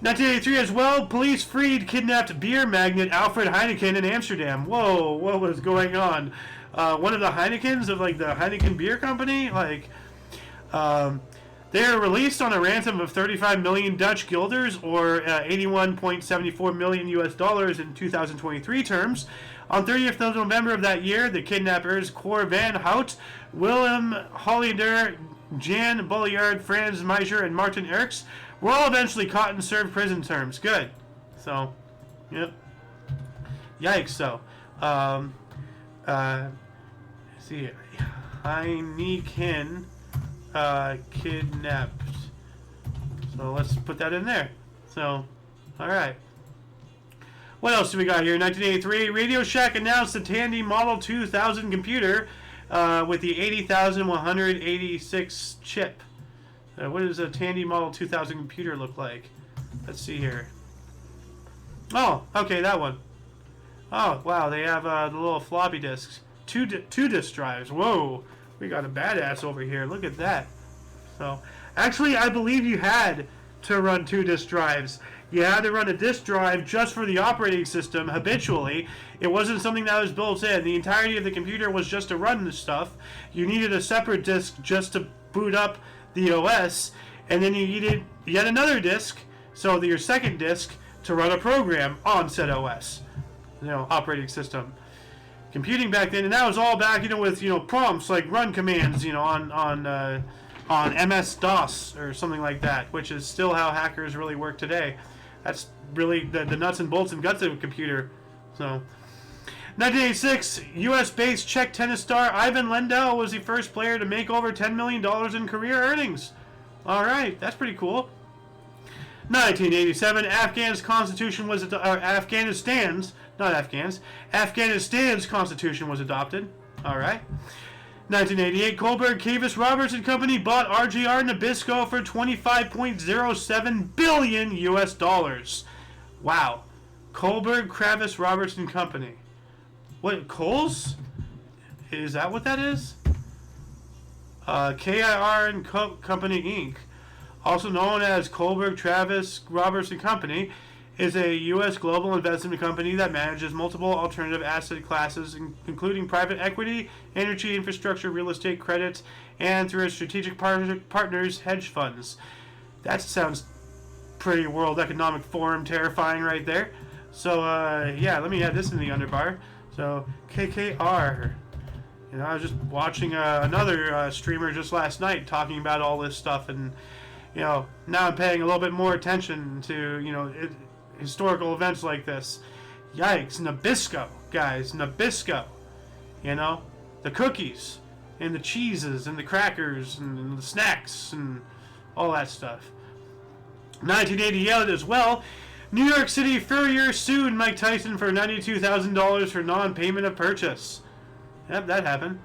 1983 as well, police freed kidnapped beer magnate Alfred Heineken in Amsterdam. Whoa, what was going on? One of the Heinekens of the Heineken Beer Company? They are released on a ransom of 35 million Dutch guilders, or 81.74 million US dollars in 2023 terms. On 30th of November of that year, the kidnappers Cor van Hout, Willem Hollander, Jan Bolliard, Franz Meischer, and Martin Erks were all eventually caught and served prison terms. Good. So, yep. Yikes. So, see, Heineken kidnapped. So let's put that in there. So, alright. What else do we got here? 1983, Radio Shack announced the Tandy Model 2000 computer with the 80,186 chip. What does a Tandy Model 2000 computer look like? Let's see here. Oh, okay, that one. Oh, wow, they have the little floppy disks. Two disk drives. Whoa, we got a badass over here. Look at that. So, actually, I believe you had to run 2 disk drives. You had to run a disk drive just for the operating system habitually. It wasn't something that was built in. The entirety of the computer was just to run this stuff. You needed a separate disk just to boot up the OS, and then you needed yet another disk, so your second disk, to run a program on said OS, operating system. Computing back then, and that was all back, with prompts like run commands, on MS-DOS or something like that, which is still how hackers really work today. That's really the nuts and bolts and guts of a computer. So, 1986, U.S.-based Czech tennis star Ivan Lendl was the first player to make over $10 million in career earnings. All right, that's pretty cool. 1987, Afghanistan's constitution was Afghanistan's constitution was adopted. All right. 1988, Kohlberg Cavis Roberts and Company bought RGR Nabisco for $25.07 billion US dollars. Wow. Kohlberg Kravis Roberts and Company. What, Kohl's? Is that what that is? KIR and Company Inc., also known as Kohlberg Travis Roberts and Company, is a U.S. global investment company that manages multiple alternative asset classes, including private equity, energy, infrastructure, real estate, credit, and through its strategic partners, hedge funds. That sounds pretty World Economic Forum terrifying right there. So, yeah, let me add this in the underbar. So, KKR. I was just watching another streamer just last night talking about all this stuff, and, now I'm paying a little bit more attention to, historical events like this. Yikes, Nabisco, guys, Nabisco. The cookies, and the cheeses, and the crackers, and the snacks, and all that stuff. 1988 as well, New York City Furrier sued Mike Tyson for $92,000 for non-payment of purchase. Yep, that happened.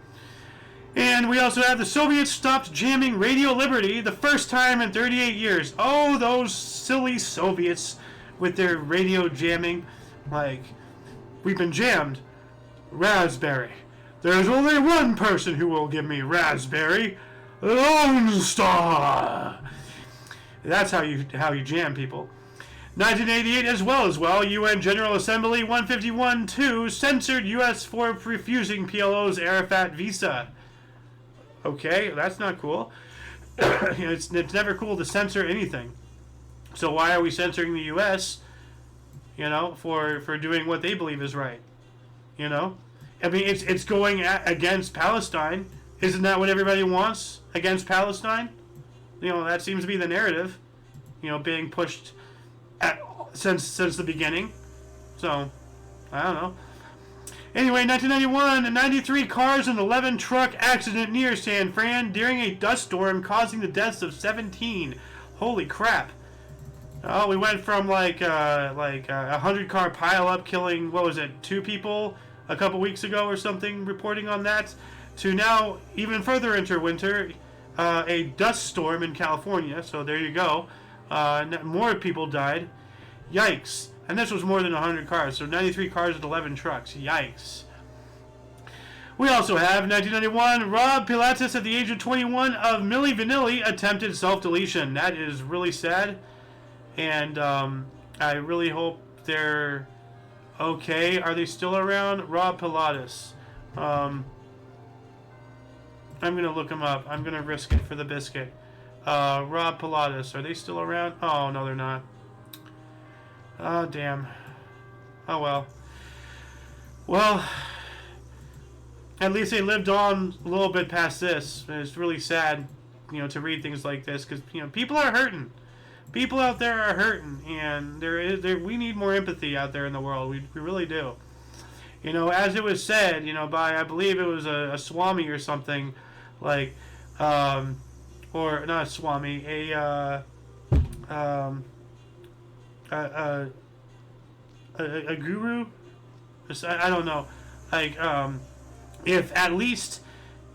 And we also have the Soviets stopped jamming Radio Liberty the first time in 38 years. Oh, those silly Soviets with their radio jamming. Like, we've been jammed. Raspberry. There's only one person who will give me raspberry. Lone Star. That's how you jam people. 1988 as well, UN General Assembly 151-2 censored U.S. for refusing PLO's Arafat visa. Okay, that's not cool. It's never cool to censor anything. So why are we censoring the U.S., for doing what they believe is right? I mean, it's going against Palestine. Isn't that what everybody wants? Against Palestine? That seems to be the narrative, being pushed since the beginning. So, I don't know. Anyway, 1991, a 93 cars and 11 truck accident near San Fran during a dust storm causing the deaths of 17. Holy crap. Oh, we went from like a 100-car pileup killing, 2 people a couple weeks ago or something, reporting on that, to now, even further into winter, a dust storm in California. So there you go. More people died. Yikes. And this was more than 100 cars, so 93 cars and 11 trucks. Yikes. We also have 1991, Rob Pilatus at the age of 21 of Milli Vanilli attempted self-deletion. That is really sad, and I really hope they're okay. Are they still around? Rob Pilatus. I'm going to look him up. I'm going to risk it for the biscuit. Rob Pilatus. Are they still around? Oh, no, they're not. Oh, damn. Oh, well. Well, at least they lived on a little bit past this. And it's really sad, to read things like this, because, people are hurting. People out there are hurting, and we need more empathy out there in the world. We really do. As it was said, by, I believe it was a Swami or something, like, or not a swami, um, a guru. I don't know. Like if at least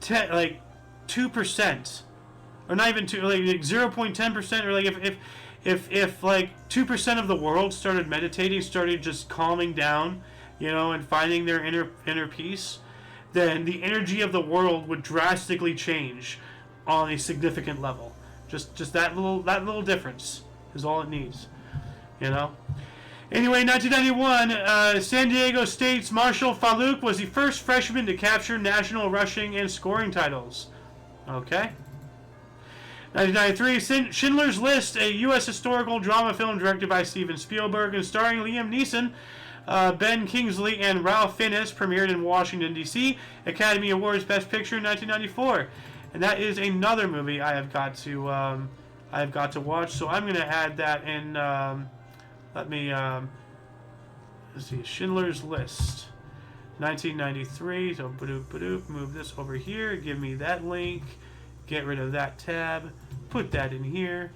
2%, or not even 0.10%, or if like 2% of the world started meditating, started just calming down, and finding their inner peace, then the energy of the world would drastically change on a significant level. Just that little difference is all it needs, Anyway, 1991, San Diego State's Marshall Faluk was the first freshman to capture national rushing and scoring titles. Okay. 1993, Schindler's List, a U.S. historical drama film directed by Steven Spielberg and starring Liam Neeson, Ben Kingsley, and Ralph Fiennes, premiered in Washington, D.C. Academy Awards Best Picture in 1994. And that is another movie I have got to watch. So I'm going to add that in. Let me let's see. Schindler's List, 1993. So move this over here. Give me that link. Get rid of that tab. Put that in here.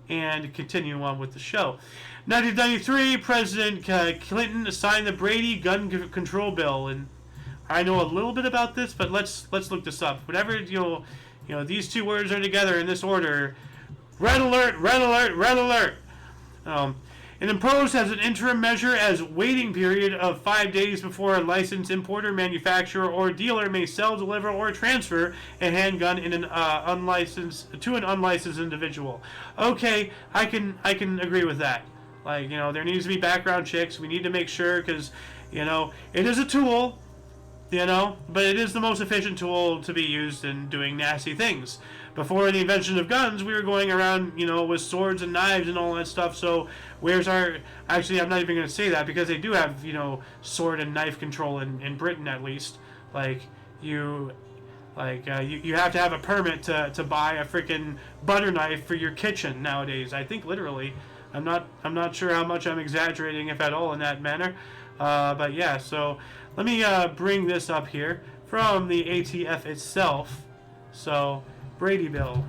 And continue on with the show. 1993, President Clinton signed the Brady gun control bill, and I know a little bit about this, but let's look this up. Whenever these two words are together in this order, red alert, red alert, red alert. And imposed as an interim measure as waiting period of 5 days before a licensed importer, manufacturer, or dealer may sell, deliver, or transfer a handgun in an unlicensed individual. Okay, I can agree with that. There needs to be background checks. We need to make sure because, it is a tool, but it is the most efficient tool to be used in doing nasty things. Before the invention of guns, we were going around, with swords and knives and all that stuff. So where's our... Actually, I'm not even going to say that because they do have, sword and knife control in Britain at least. You have to have a permit to buy a freaking butter knife for your kitchen nowadays. I think literally. I'm not sure how much I'm exaggerating, if at all, in that manner. But yeah, so let me bring this up here from the ATF itself. So... Brady Bill.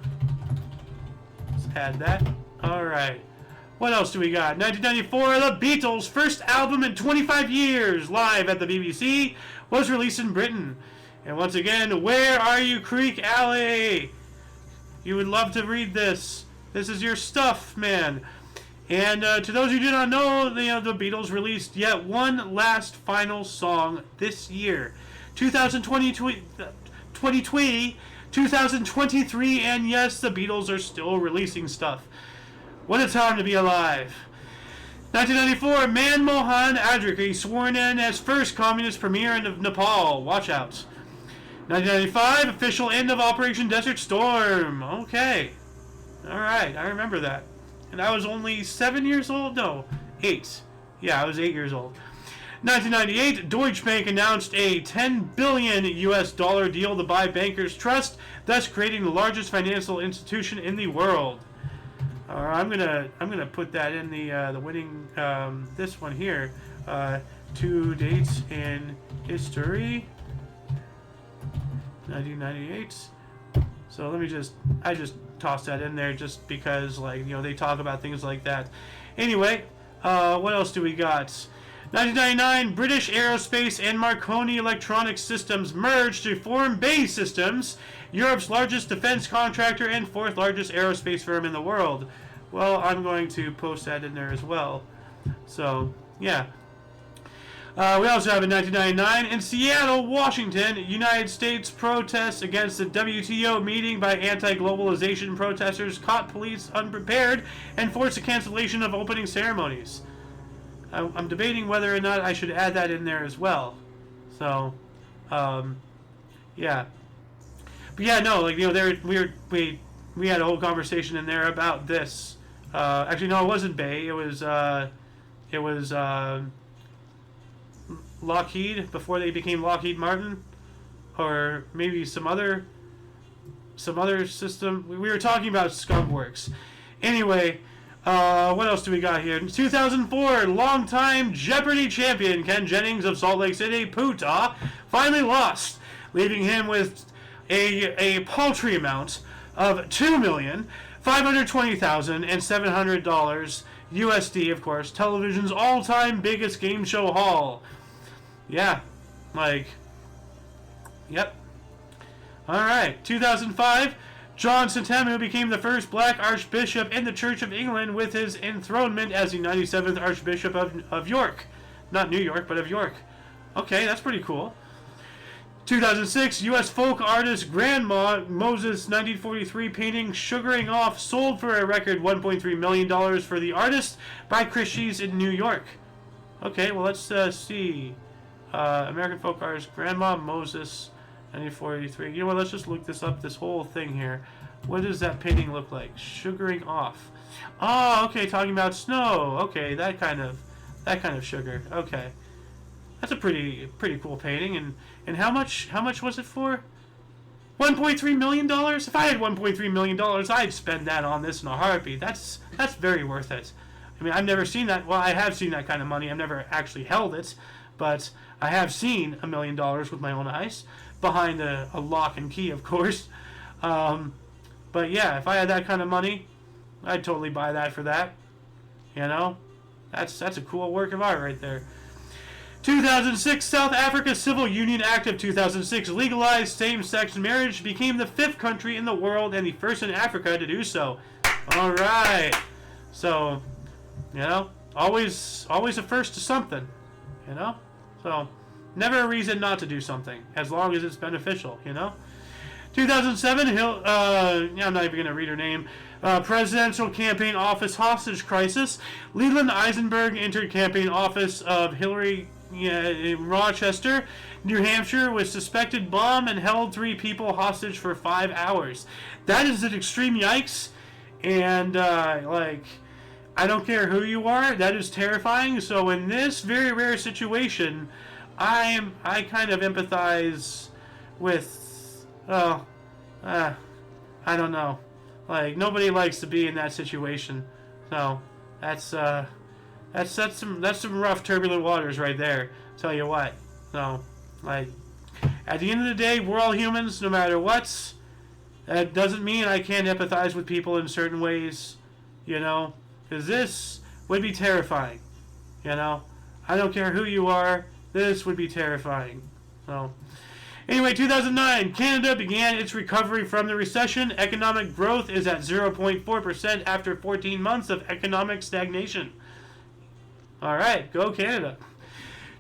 Let's add that. Alright. What else do we got? 1994, The Beatles' first album in 25 years, live at the BBC, was released in Britain. And once again, Where Are You, Creek Alley? You would love to read this. This is your stuff, man. And to those who do not know, the Beatles released yet one last final song this year. 2023, and yes, the Beatles are still releasing stuff. What a time to be alive. 1994, Manmohan Adrikhi sworn in as first communist premier of Nepal. Watch out. 1995, official end of Operation Desert Storm. Okay. Alright, I remember that. And I was only 7 years old? No, 8. Yeah, I was 8 years old. 1998, Deutsche Bank announced a $10 billion deal to buy Bankers Trust, thus creating the largest financial institution in the world. I'm gonna put that in the winning this one here. 2 dates in history. 1998. So I just tossed that in there just because they talk about things like that. Anyway, what else do we got? 1999, British Aerospace and Marconi Electronic Systems merged to form BAE Systems, Europe's largest defense contractor and 4th largest aerospace firm in the world. Well, I'm going to post that in there as well. So, yeah. We also have in 1999, in Seattle, Washington, United States protests against the WTO meeting by anti-globalization protesters caught police unprepared and forced the cancellation of opening ceremonies. I'm debating whether or not I should add that in there as well. So, yeah. But yeah, no, we had a whole conversation in there about this. Actually, no, it wasn't BAE. It was Lockheed before they became Lockheed Martin, or maybe some other system. We were talking about Skunkworks. Anyway. What else do we got here? In 2004, longtime Jeopardy champion Ken Jennings of Salt Lake City, Utah, finally lost, leaving him with a paltry amount of $2,520,700 USD, of course, television's all-time biggest game show haul. Yeah, like, yep. Alright, 2005, John Sentamu became the first black archbishop in the Church of England with his enthronement as the 97th Archbishop of York. Not New York, but of York. Okay, that's pretty cool. 2006, U.S. folk artist Grandma Moses' 1943 painting Sugaring Off sold for a record $1.3 million for the artist by Christie's in New York. Okay, well, let's see. American folk artist Grandma Moses, 1943. You know what, let's just look this up, this whole thing here. What does that painting look like? Sugaring Off. Oh, okay, talking about snow. Okay, that kind of sugar. Okay. That's a pretty cool painting. And how much was it for? $1.3 million? If I had $1.3 million, I'd spend that on this in a heartbeat. That's very worth it. I mean, I've never seen that. Well, I have seen that kind of money. I've never actually held it, but I have seen $1 million with my own eyes, behind a lock and key, of course. But yeah, if I had that kind of money, I'd totally buy that for that. You know, that's a cool work of art right there. 2006, South Africa Civil Union Act of 2006 legalized same-sex marriage, became the 5th country in the world and the first in Africa to do so. All right. So, you know, always a first to something, you know? So, never a reason not to do something, as long as it's beneficial, you know? 2007, I'm not even going to read her name. Presidential campaign office hostage crisis. Leland Eisenberg entered campaign office of Hillary in Rochester, New Hampshire, with suspected bomb and held 3 people hostage for 5 hours. That is an extreme yikes, and like, I don't care who you are, that is terrifying. So in this very rare situation, I kind of empathize with, I don't know, like, nobody likes to be in that situation. So that's some rough, turbulent waters right there. Tell you what. So, like, at the end of the day, we're all humans, no matter what. That doesn't mean I can't empathize with people in certain ways, you know, because this would be terrifying. You know, I don't care who you are. This would be terrifying. So, anyway, 2009, Canada began its recovery from the recession. Economic growth is at 0.4% after 14 months of economic stagnation. All right, go Canada.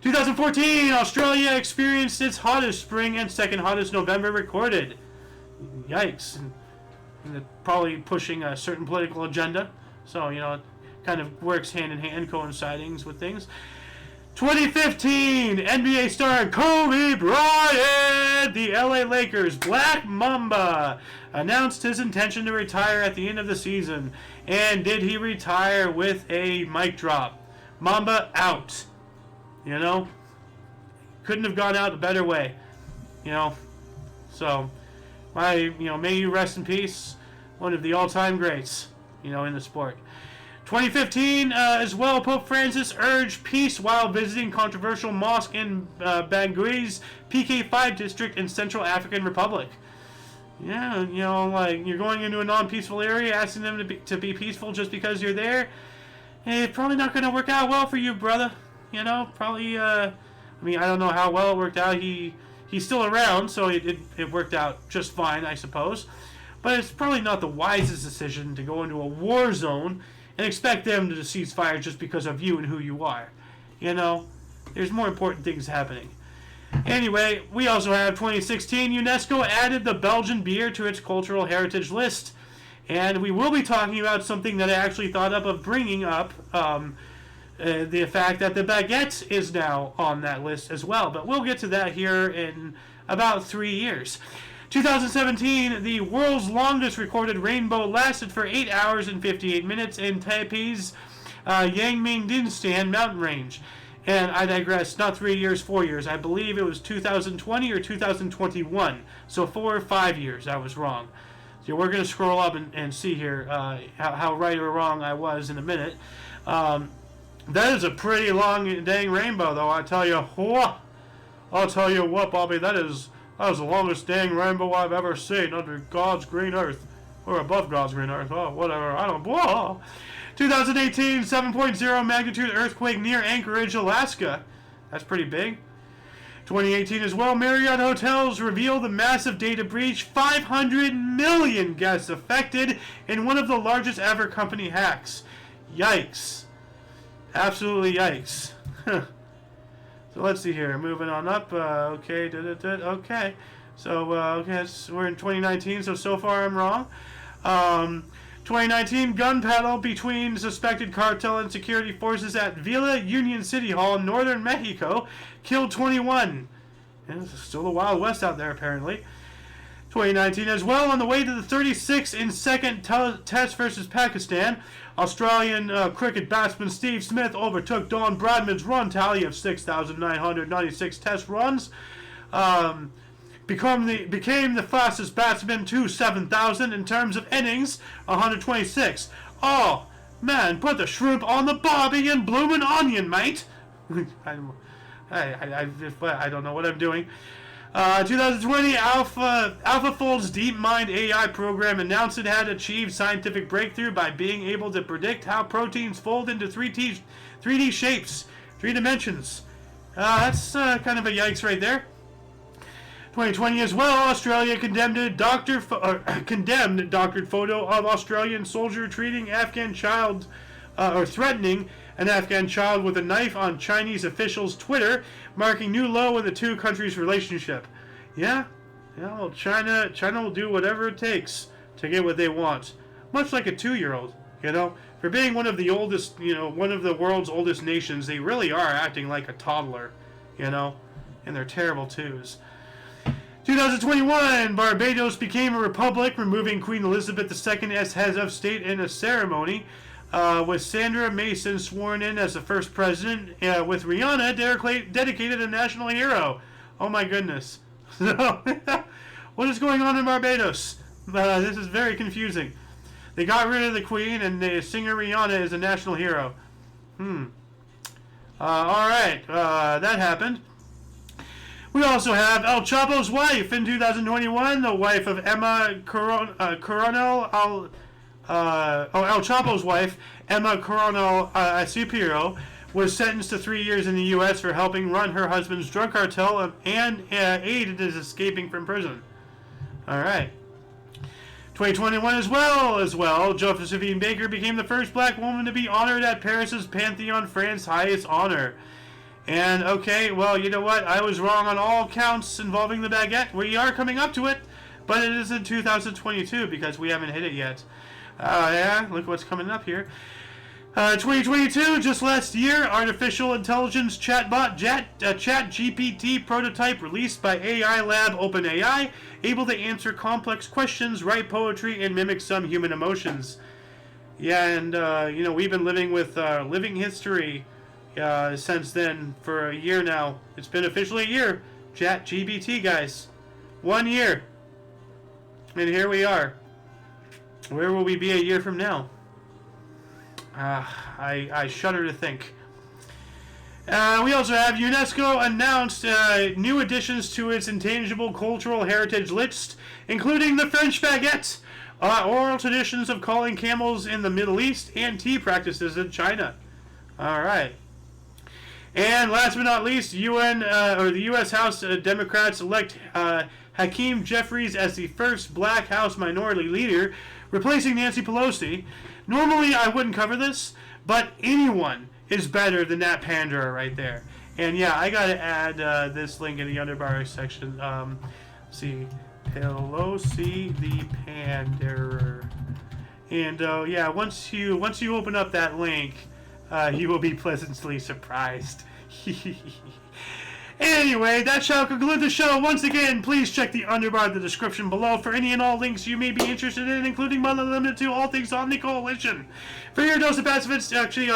2014, Australia experienced its hottest spring and second hottest November recorded. Yikes. And probably pushing a certain political agenda. So, you know, it kind of works hand in hand, coinciding with things. 2015, NBA star Kobe Bryant, the LA Lakers' Black Mamba, announced his intention to retire at the end of the season. And did he retire with a mic drop? Mamba out. You know? Couldn't have gone out a better way. You know? So, may you rest in peace. One of the all-time greats, you know, in the sport. 2015, as well, Pope Francis urged peace while visiting controversial mosque in Bangui's PK5 district in Central African Republic. Yeah, you know, like, you're going into a non-peaceful area, asking them to be peaceful just because you're there. It's probably not going to work out well for you, brother. You know, probably, I don't know how well it worked out. He's still around, so it worked out just fine, I suppose. But it's probably not the wisest decision to go into a war zone and expect them to cease fire just because of you and who you are. You know, there's more important things happening. Anyway, we also have 2016, UNESCO added the Belgian beer to its cultural heritage list. And we will be talking about something that I actually thought of bringing up, the fact that the baguette is now on that list as well. But we'll get to that here in about 3 years. 2017, the world's longest recorded rainbow lasted for 8 hours and 58 minutes in Taipei's Yangmingdinstan mountain range. And I digress, not 3 years, 4 years. I believe it was 2020 or 2021. So 4 or 5 years, I was wrong. So we're going to scroll up and see here how right or wrong I was in a minute. That is a pretty long dang rainbow, though. I'll tell you what, Bobby, that is the longest dang rainbow I've ever seen under God's green earth. or above God's green earth. Oh, whatever. I don't. Whoa. 2018, 7.0 magnitude earthquake near Anchorage, Alaska. That's pretty big. 2018 as well, Marriott Hotels reveal the massive data breach, 500 million guests affected in one of the largest ever company hacks. Yikes. Absolutely yikes. So let's see here, moving on up. Okay, okay. So, okay, we're in 2019, so far I'm wrong. 2019 gun battle between suspected cartel and security forces at Villa Union City Hall, northern Mexico, killed 21. And it's still the Wild West out there, apparently. 2019 as well, on the way to the 36th in second test versus Pakistan, Australian cricket batsman Steve Smith overtook Don Bradman's run tally of 6,996 test runs. Became the fastest batsman to 7,000 in terms of innings, 126. Oh, man, put the shrimp on the barbie and bloomin' onion, mate. I don't know what I'm doing. 2020, AlphaFold's DeepMind AI program announced it had achieved scientific breakthrough by being able to predict how proteins fold into 3D shapes, 3 dimensions. That's kind of a yikes right there. 2020 as well, Australia condemned doctored photo of Australian soldier treating Afghan child, or threatening an Afghan child with a knife on Chinese officials' Twitter, marking new low in the two countries' relationship. Yeah, well, China will do whatever it takes to get what they want. Much like a 2-year-old, For being one of the oldest, one of the world's oldest nations, they really are acting like a toddler, And they're terrible twos. 2021, Barbados became a republic, removing Queen Elizabeth II as head of state in a ceremony, with Sandra Mason sworn in as the first president, with Rihanna dedicated a national hero. Oh my goodness. What is going on in Barbados? This is very confusing. They got rid of the Queen, and the singer Rihanna is a national hero. Alright, that happened. We also have El Chapo's wife in 2021, the wife of Emma Coronel. El Chapo's wife, Emma Coronel Shapiro, was sentenced to 3 years in the U.S. for helping run her husband's drug cartel and aided his escaping from prison. All right. 2021 as well, Josephine Baker became the first black woman to be honored at Paris's Pantheon, France's highest honor. And, okay, well, you know what? I was wrong on all counts involving the baguette. We are coming up to it, but it is in 2022 because we haven't hit it yet. Yeah, look what's coming up here. 2022, just last year, artificial intelligence chatbot ChatGPT prototype released by AI lab OpenAI, able to answer complex questions, write poetry, and mimic some human emotions. Yeah, and, we've been living with living history since then for a year now. It's been officially a year. ChatGPT, guys. 1 year. And here we are. Where will we be a year from now? I shudder to think. We also have UNESCO announced new additions to its intangible cultural heritage list, including the French baguette, oral traditions of calling camels in the Middle East, and tea practices in China. All right. And last but not least, the U.S. House Democrats elect Hakeem Jeffries as the first black House minority leader, replacing Nancy Pelosi. Normally, I wouldn't cover this, but anyone is better than that panderer right there. And yeah, I gotta add this link in the underbar section. See, Pelosi the panderer. And yeah, once you open up that link, you will be pleasantly surprised. Anyway, that shall conclude the show. Once again, please check the underbar in the description below for any and all links you may be interested in, including but not limited to all things on the Coalition. For your dose of pacifists, actually,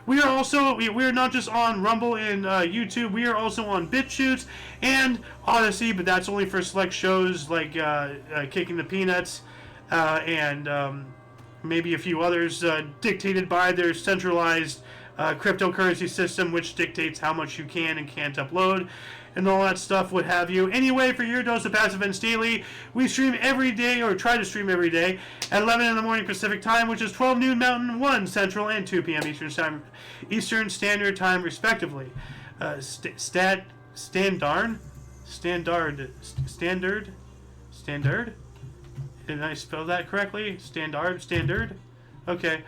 we are not just on Rumble and YouTube. We are also on BitChute and Odyssey, but that's only for select shows like Kicking the Peanuts and maybe a few others dictated by their centralized cryptocurrency system, which dictates how much you can and can't upload. and all that stuff, what have you. Anyway, for your dose of passive events daily, we stream every day, or try to stream every day, at 11 in the morning Pacific time, which is 12 noon Mountain, 1 Central, and 2 p.m. Eastern Standard Time, respectively. Standard. Did I spell that correctly? Standard. Okay.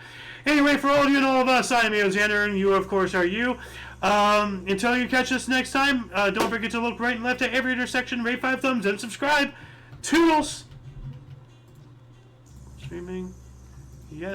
Anyway, for all of you and all of us, I am Xander, and you, of course, are you. Until you catch us next time, don't forget to look right and left at every intersection, rate 5 thumbs, and subscribe. Toodles! Streaming. Yes.